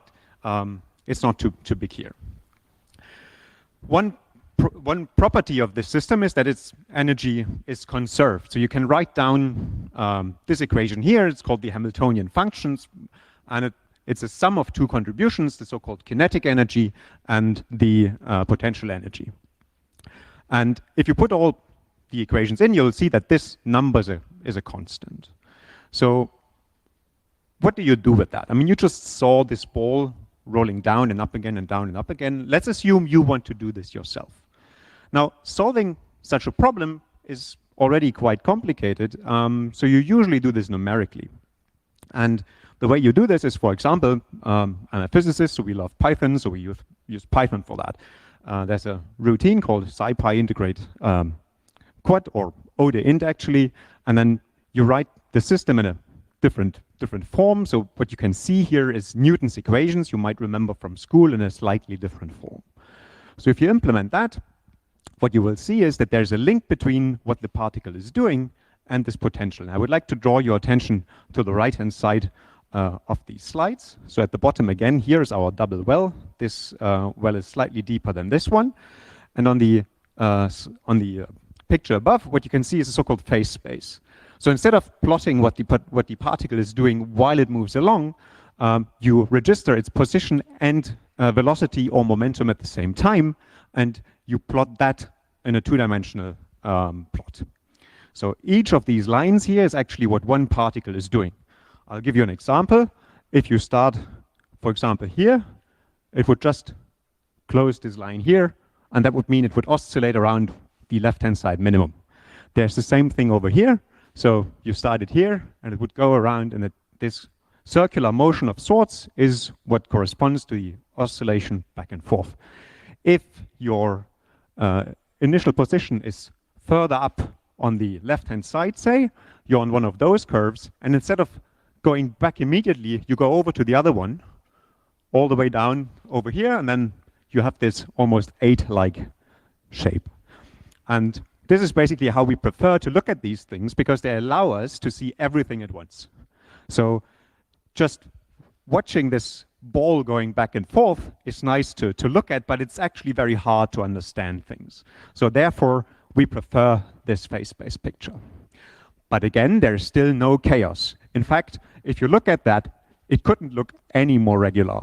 it's not too big here. One property of this system is that its energy is conserved. So you can write down this equation here. It's called the Hamiltonian functions, and it's a sum of two contributions, the so-called kinetic energy and the potential energy. And if you put all the equations in, you'll see that this number is a constant. So what do you do with that? I mean, you just saw this ball rolling down and up again and down and up again. Let's assume you want to do this yourself. Now, solving such a problem is already quite complicated, so you usually do this numerically. And the way you do this is, for example, I'm a physicist, so we love Python, so we use Python for that. There's a routine called SciPy integrate quad, or ODE-int actually, and then you write the system in a different form. So what you can see here is Newton's equations you might remember from school in a slightly different form. So if you implement that, what you will see is that there's a link between what the particle is doing and this potential. And I would like to draw your attention to the right-hand side of these slides. So at the bottom again, here's our double well. This well is slightly deeper than this one. And on the picture above, what you can see is a so-called phase space. So instead of plotting what the particle is doing while it moves along, you register its position and velocity or momentum at the same time, and you plot that in a two-dimensional plot. So each of these lines here is actually what one particle is doing. I'll give you an example. If you start, for example, here, it would just close this line here, and that would mean it would oscillate around the left-hand side minimum. There's the same thing over here. So you started here, and it would go around, and this circular motion of sorts is what corresponds to the oscillation back and forth. If your initial position is further up on the left-hand side, say, you're on one of those curves, and instead of going back immediately, you go over to the other one, all the way down over here, and then you have this almost 8-like shape. And this is basically how we prefer to look at these things, because they allow us to see everything at once. So just watching this ball going back and forth is nice to look at, but it's actually very hard to understand things. So therefore, we prefer this phase space picture. But again, there's still no chaos. In fact, if you look at that, it couldn't look any more regular.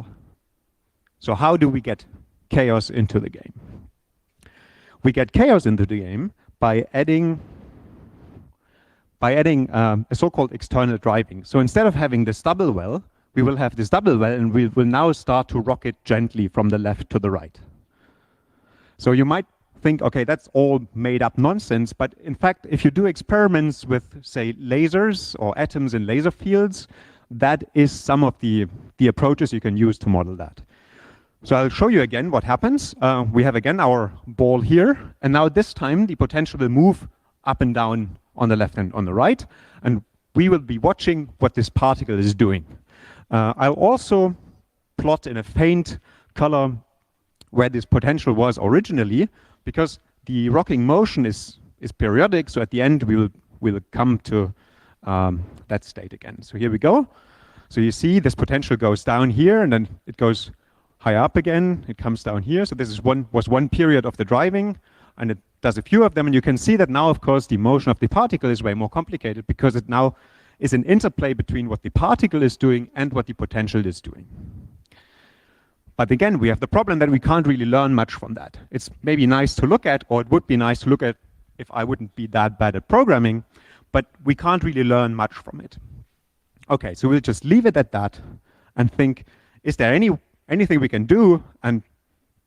So how do we get chaos into the game? We get chaos into the game by adding a so-called external driving. So instead of having this double well, we will have this double well, and we will now start to rock it gently from the left to the right. So you might think, okay, that's all made up nonsense. But in fact, if you do experiments with, say, lasers or atoms in laser fields, that is some of the approaches you can use to model that. So I'll show you again what happens. We have again our ball here, and now this time the potential will move up and down on the left and on the right, and we will be watching what this particle is doing. I'll also plot in a faint color where this potential was originally, because the rocking motion is periodic, so at the end we will come to that state again. So here we go. So you see this potential goes down here, and then it goes high up again, it comes down here. So this is was one period of the driving, and it does a few of them, and you can see that now, of course, the motion of the particle is way more complicated, because it now is an interplay between what the particle is doing and what the potential is doing. But again, we have the problem that we can't really learn much from that. It's maybe nice to look at, or it would be nice to look at if I wouldn't be that bad at programming, but we can't really learn much from it. Okay, so we'll just leave it at that and think, is there anything we can do, and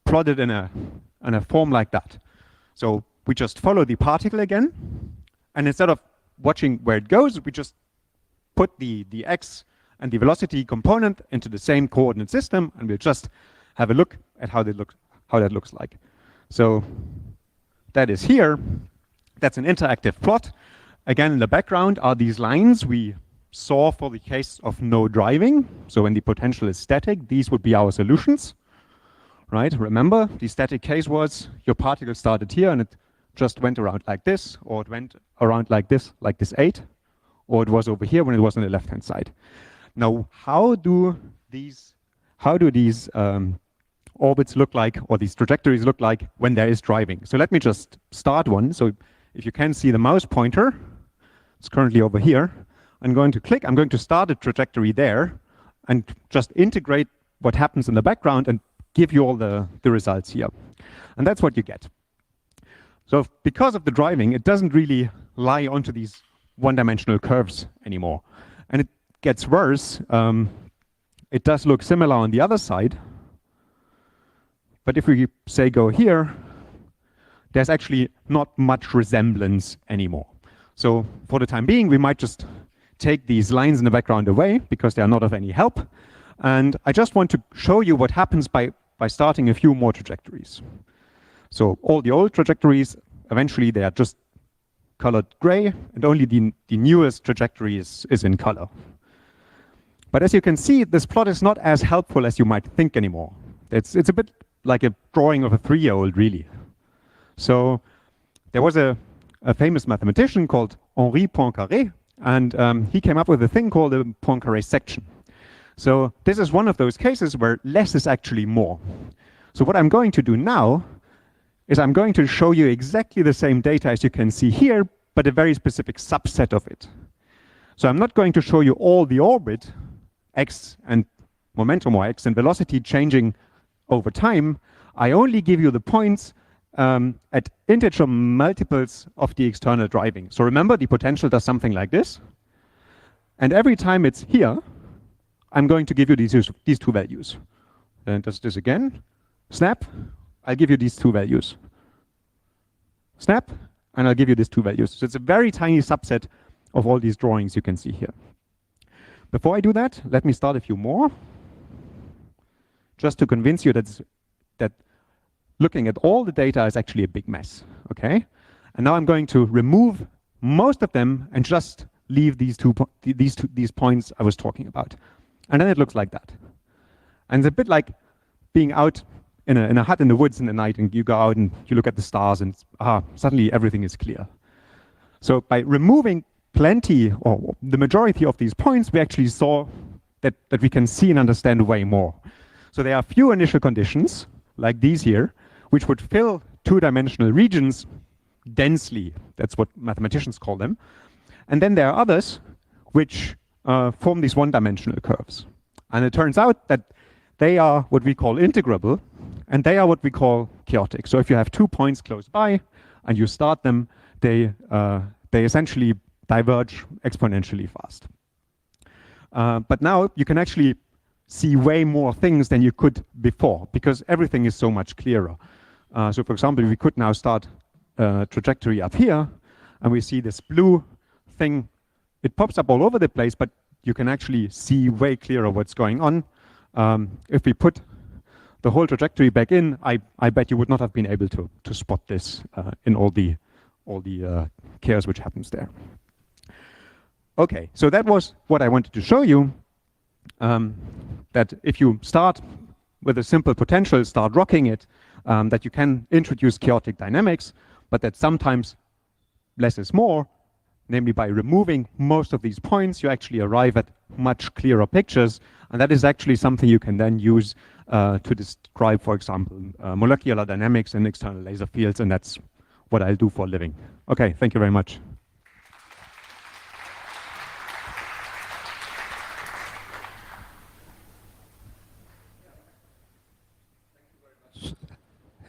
plot it in a form like that. So we just follow the particle again, and instead of watching where it goes, we just put the x and the velocity component into the same coordinate system, and we'll just have a look at how that looks like. So that is here. That's an interactive plot. Again, in the background are these lines we saw for the case of no driving. So when the potential is static, these would be our solutions, right? Remember, the static case was your particle started here and it just went around like this, or it went around like this 8, or it was over here when it was on the left-hand side. Now, how do these orbits look like, or these trajectories look like when there is driving? So let me just start one. So if you can see the mouse pointer, it's currently over here. I'm going to start a trajectory there and just integrate what happens in the background and give you all the results here. And that's what you get. So because of the driving, it doesn't really lie onto these one-dimensional curves anymore. And it gets worse. It does look similar on the other side. But if we say go here, there's actually not much resemblance anymore. So for the time being, we might just take these lines in the background away because they are not of any help. And I just want to show you what happens by starting a few more trajectories. So all the old trajectories, eventually they are just colored gray, and only the newest trajectory is in color. But as you can see, this plot is not as helpful as you might think anymore. It's a bit like a drawing of a 3-year-old, really. So there was a famous mathematician called Henri Poincaré, and he came up with a thing called a Poincaré section. So this is one of those cases where less is actually more. So what I'm going to do now is I'm going to show you exactly the same data as you can see here, but a very specific subset of it. So I'm not going to show you all the orbit, x and momentum, or x and velocity changing over time. I only give you the points at integer multiples of the external driving. So remember, the potential does something like this. And every time it's here, I'm going to give you these two values. Then does this again. Snap, I'll give you these two values. Snap, and I'll give you these two values. So it's a very tiny subset of all these drawings you can see here. Before I do that, let me start a few more, just to convince you that looking at all the data is actually a big mess, okay? And now I'm going to remove most of them and just leave these points I was talking about. And then it looks like that. And it's a bit like being out in a hut in the woods in the night, and you go out and you look at the stars, and suddenly everything is clear. So by removing plenty, or the majority of these points, we actually saw that we can see and understand way more. So there are few initial conditions, like these here, which would fill two-dimensional regions densely. That's what mathematicians call them. And then there are others which form these one-dimensional curves. And it turns out that they are what we call integrable, and they are what we call chaotic. So if you have 2 points close by and you start them, they essentially diverge exponentially fast. But now you can actually see way more things than you could before, because everything is so much clearer. So for example, we could now start a trajectory up here, and we see this blue thing. It pops up all over the place, but you can actually see way clearer what's going on. If we put the whole trajectory back in, I bet you would not have been able to spot this in all the chaos which happens there. Okay, so that was what I wanted to show you, that if you start with a simple potential, start rocking it, that you can introduce chaotic dynamics, but that sometimes less is more, namely by removing most of these points, you actually arrive at much clearer pictures, and that is actually something you can then use to describe, for example, molecular dynamics in external laser fields, and that's what I'll do for a living. Okay, thank you very much.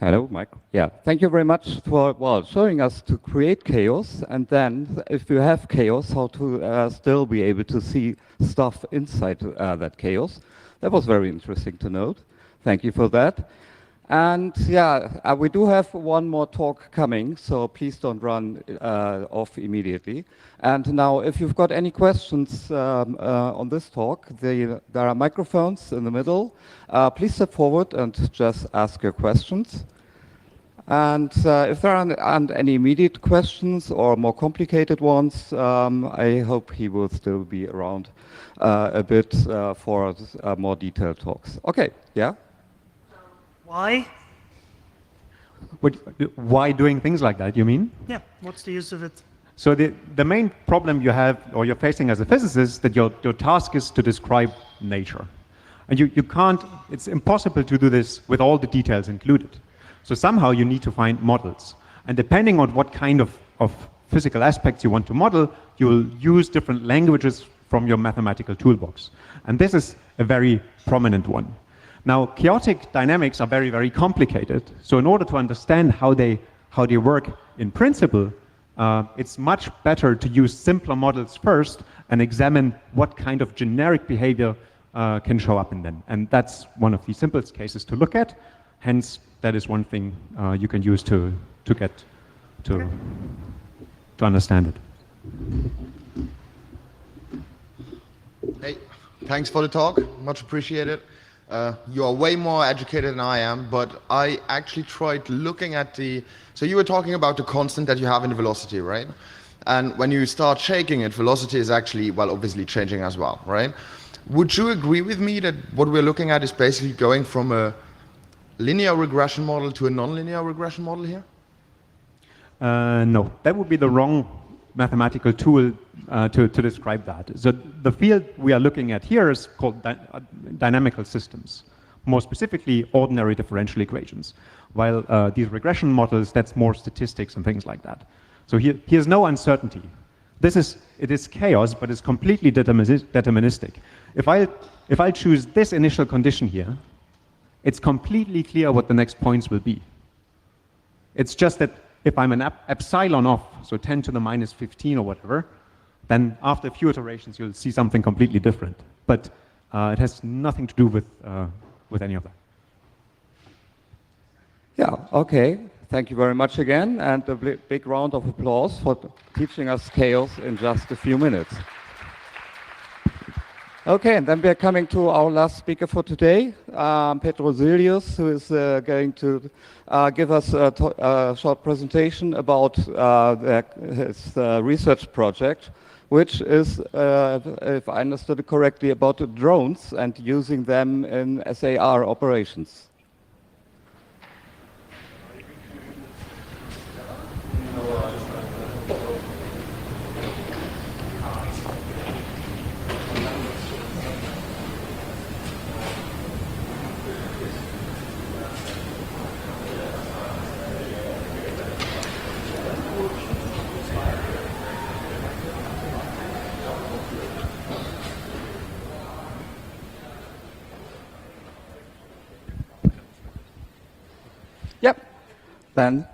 Hello, Mike. Yeah, thank you very much for showing us to create chaos, and then if you have chaos, how to still be able to see stuff inside that chaos. That was very interesting to note. Thank you for that. And yeah, we do have one more talk coming, so please don't run off immediately. And now, if you've got any questions on this talk, there are microphones in the middle. Please step forward and just ask your questions. And if there aren't any immediate questions or more complicated ones, I hope he will still be around a bit for more detailed talks. Okay, yeah? Why? Why doing things like that, you mean? Yeah, what's the use of it? So the main problem you have, or you're facing as a physicist, that your task is to describe nature. And you can't, it's impossible to do this with all the details included. So somehow you need to find models. And depending on what kind of physical aspects you want to model, you'll use different languages from your mathematical toolbox. And this is a very prominent one. Now, chaotic dynamics are very, very complicated. So in order to understand how they work in principle, it's much better to use simpler models first and examine what kind of generic behavior can show up in them. And that's one of the simplest cases to look at. Hence, that is one thing you can use to get to understand it. Hey, thanks for the talk. Much appreciated. You are way more educated than I am, but I actually tried looking at so you were talking about the constant that you have in the velocity, right? And when you start shaking it, velocity is actually, well, obviously changing as well, right? Would you agree with me that what we're looking at is basically going from a linear regression model to a nonlinear regression model here? No, that would be the wrong mathematical tool to describe that. So the field we are looking at here is called dynamical systems, more specifically ordinary differential equations, while these regression models, that's more statistics and things like that. So here's no uncertainty. It is chaos, but it's completely deterministic. If I choose this initial condition here, it's completely clear what the next points will be. It's just that if I'm an epsilon off, so 10 to the minus 15 or whatever, then after a few iterations, you'll see something completely different. But it has nothing to do with any of that. Yeah, okay. Thank you very much again, and a big round of applause for teaching us chaos in just a few minutes. Okay, and then we are coming to our last speaker for today, Petro Zilius, who is going to give us a short presentation about his research project, which is, if I understood it correctly, about drones and using them in SAR operations. Yep. Then.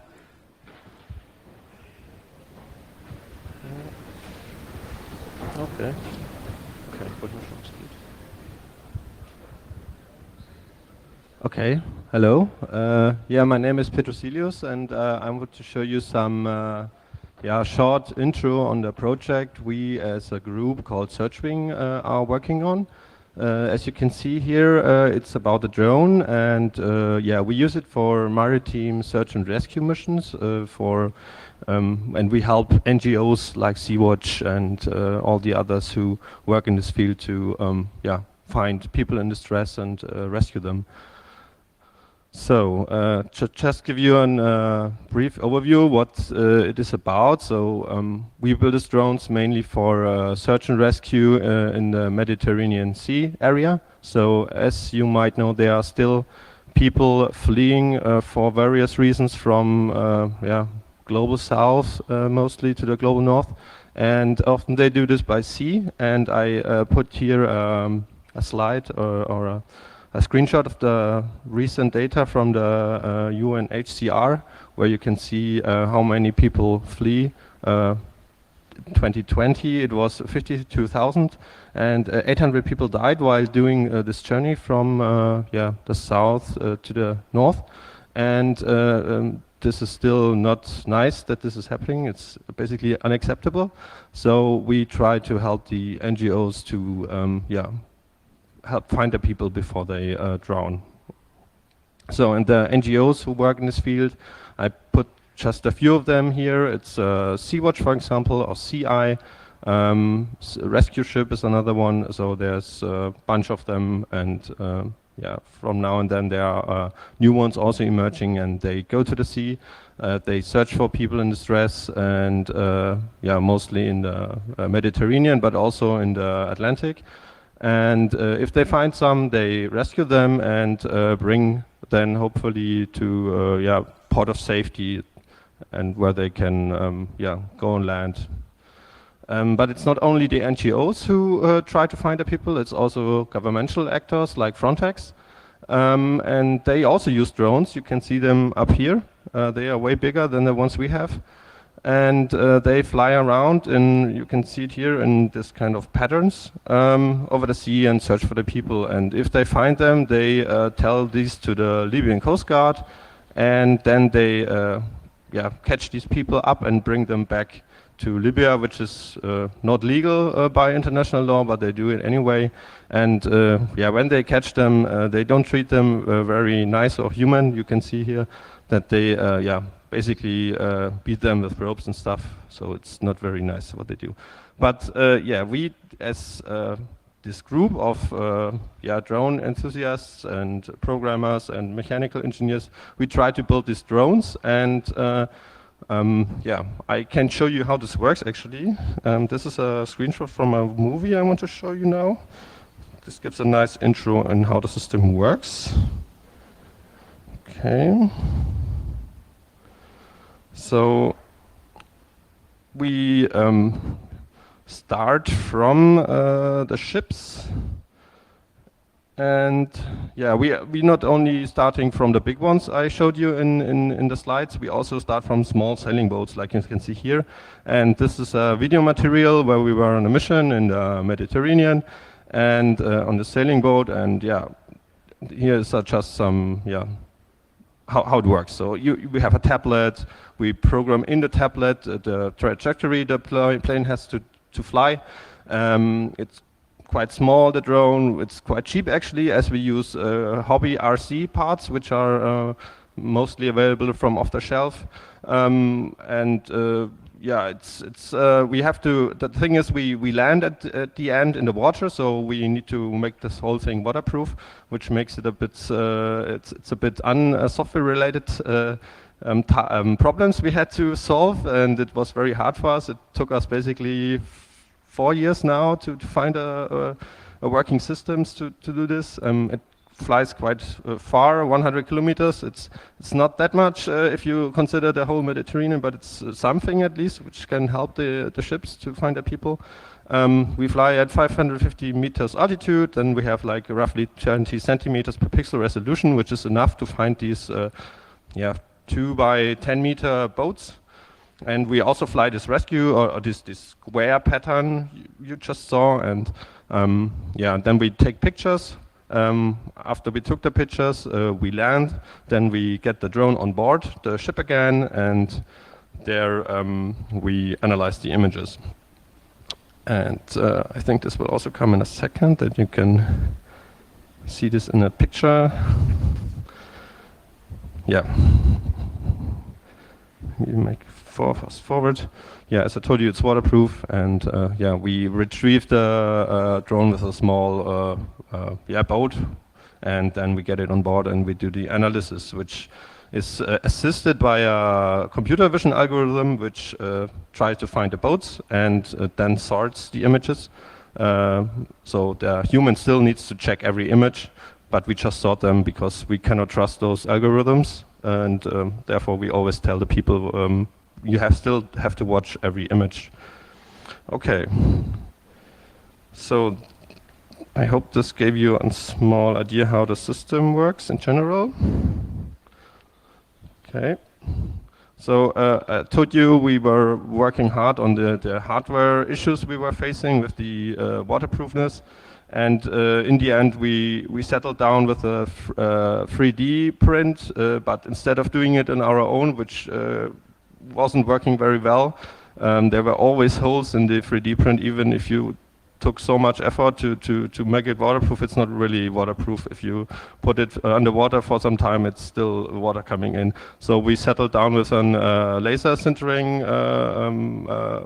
Okay. Okay. Hello. Yeah, my name is Petrosilius, and I want to show you some short intro on the project we as a group called Searchwing are working on. As you can see here, it's about a drone, and we use it for maritime search and rescue missions. And we help NGOs like Sea-Watch and all the others who work in this field to find people in distress and rescue them. So, to just give you a brief overview what it is about. So, we build these drones mainly for search and rescue in the Mediterranean Sea area. So, as you might know, there are still people fleeing for various reasons from global south mostly to the global north. And often they do this by sea. And I put here a slide or a screenshot of the recent data from the UNHCR, where you can see how many people flee. 2020 it was 52,000, and 800 people died while doing this journey from the south to the north. And this is still not nice that this is happening. It's basically unacceptable. So we try to help the NGOs to help find the people before they drown. So, and the NGOs who work in this field, I put just a few of them here. It's Sea-Watch, for example, or CI. Rescue Ship is another one. So there's a bunch of them, and from now and then there are new ones also emerging, and they go to the sea. They search for people in distress, and mostly in the Mediterranean, but also in the Atlantic. And if they find some, they rescue them and bring then hopefully to port of safety, and where they can go on land. But it's not only the NGOs who try to find the people, it's also governmental actors like Frontex. And they also use drones. You can see them up here. They are way bigger than the ones we have. And they fly around, and you can see it here in this kind of patterns over the sea and search for the people. And if they find them, they tell these to the Libyan Coast Guard, and then they catch these people up and bring them back to Libya, which is not legal by international law, but they do it anyway. And when they catch them, they don't treat them very nice or human. You can see here that they basically beat them with ropes and stuff, so it's not very nice what they do. But we as this group of drone enthusiasts and programmers and mechanical engineers, we try to build these drones, and I can show you how this works actually. This is a screenshot from a movie I want to show you now. This gives a nice intro on how the system works. Okay. So we start from the ships, and we not only starting from the big ones I showed you in the slides, we also start from small sailing boats like you can see here. And this is a video material where we were on a mission in the Mediterranean and on the sailing boat, and here is just some how it works. So we have a tablet. We program in the tablet the trajectory the plane has to fly. It's quite small, the drone. It's quite cheap actually, as we use hobby RC parts, which are mostly available from off the shelf. We have to. The thing is, we land at the end in the water, so we need to make this whole thing waterproof, which makes it a bit. It's a bit software related. Problems we had to solve, and it was very hard for us. It took us basically 4 years now to find a working systems to do this. It flies quite far, 100 kilometers. It's not that much if you consider the whole Mediterranean, but it's something at least which can help the ships to find the people. We fly at 550 meters altitude, and we have like roughly 20 centimeters per pixel resolution, which is enough to find these 2 by 10 meter boats. And we also fly this rescue or this square pattern you just saw, and then we take pictures After we took the pictures, we land, then we get the drone on board the ship again, and there we analyze the images. And I think this will also come in a second, that you can see this in a picture. Yeah. You make fast forward. Yeah, as I told you, it's waterproof, and yeah, we retrieve the drone with a small boat, and then we get it on board and we do the analysis, which is assisted by a computer vision algorithm which tries to find the boats and then sorts the images. So the human still needs to check every image, but we just sort them because we cannot trust those algorithms, and therefore we always tell the people you still have to watch every image. Okay. So I hope this gave you a small idea how the system works in general. Okay. So I told you we were working hard on the hardware issues we were facing with the waterproofness. And in the end, we settled down with a 3D print, but instead of doing it on our own, which wasn't working very well, there were always holes in the 3D print. Even if you took so much effort to make it waterproof, it's not really waterproof. If you put it underwater for some time, it's still water coming in. So we settled down with a laser sintering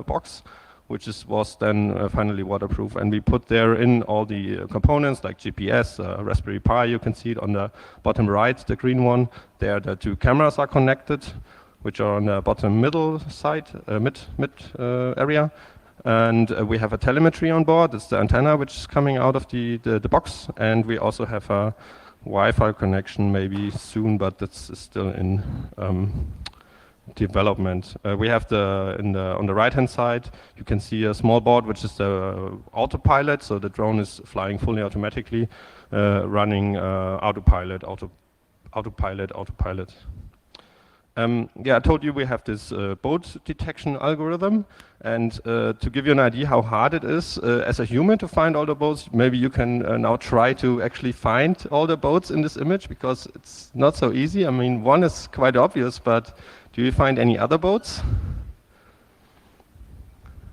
box, which was then finally waterproof. And we put there in all the components like GPS, Raspberry Pi. You can see it on the bottom right, the green one. There the two cameras are connected, which are on the bottom middle side, mid area. And we have a telemetry on board. It's the antenna which is coming out of the box. And we also have a Wi-Fi connection maybe soon, but that's still in development. We have on the right-hand side, you can see a small board which is the autopilot. So the drone is flying fully automatically, running autopilot. Yeah, I told you we have this boat detection algorithm, and to give you an idea how hard it is as a human to find all the boats, maybe you can now try to actually find all the boats in this image, because it's not so easy. I mean, one is quite obvious, but do you find any other boats?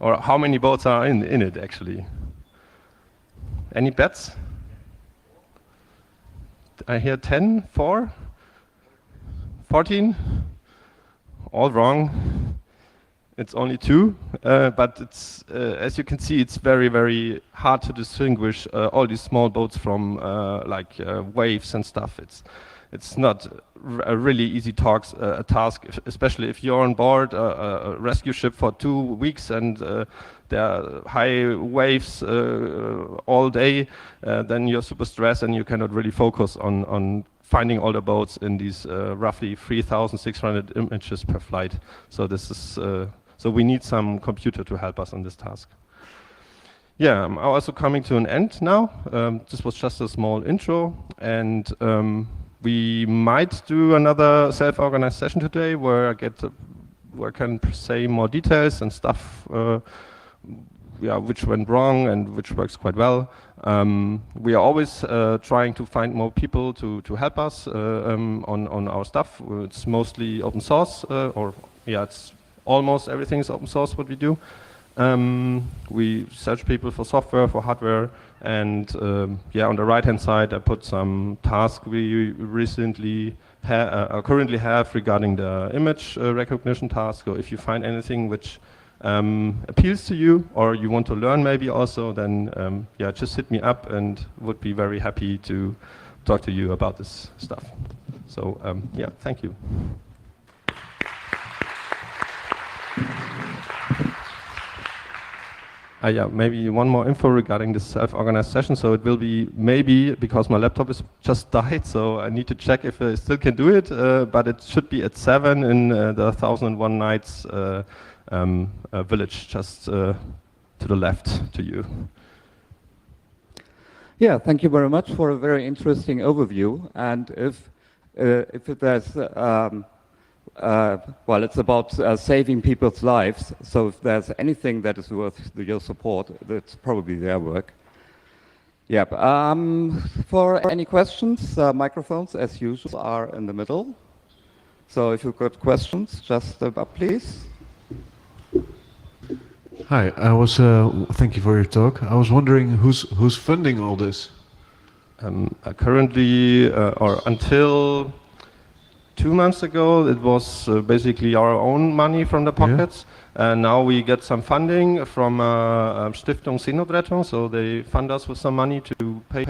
Or how many boats are in it actually? Any bets? I hear 10, 4, 14? All wrong. It's only 2, but it's as you can see, it's very, very hard to distinguish all these small boats from waves and stuff. It's not a really easy task, especially if you're on board a rescue ship for 2 weeks and there are high waves all day. Then you're super stressed and you cannot really focus on finding all the boats in these roughly 3,600 images per flight. So this is so we need some computer to help us on this task. Yeah, I'm also coming to an end now. This was just a small intro, and we might do another self-organized session today where I can say more details and stuff. Yeah, which went wrong and which works quite well. We are always trying to find more people to help us on our stuff. It's mostly open source, it's almost everything is open source what we do. We search people for software, for hardware, and on the right-hand side I put some tasks we recently currently have regarding the image recognition task. So if you find anything which appeals to you, or you want to learn maybe also, then just hit me up and would be very happy to talk to you about this stuff. So thank you. Maybe one more info regarding this self-organized session. So it will be maybe, because my laptop is just died, so I need to check if I still can do it, but it should be at 7 in the 1001 Nights village, just to the left to you. Yeah, thank you very much for a very interesting overview. And if there's it's about saving people's lives. So if there's anything that is worth your support, that's probably their work. Yep. For any questions, microphones, as usual, are in the middle. So if you've got questions, just step up, please. Hi, thank you for your talk. I was wondering who's funding all this? Currently, or until 2 months ago, it was basically our own money from the pockets. And now we get some funding from Stiftung Seenotrettung, so they fund us with some money to pay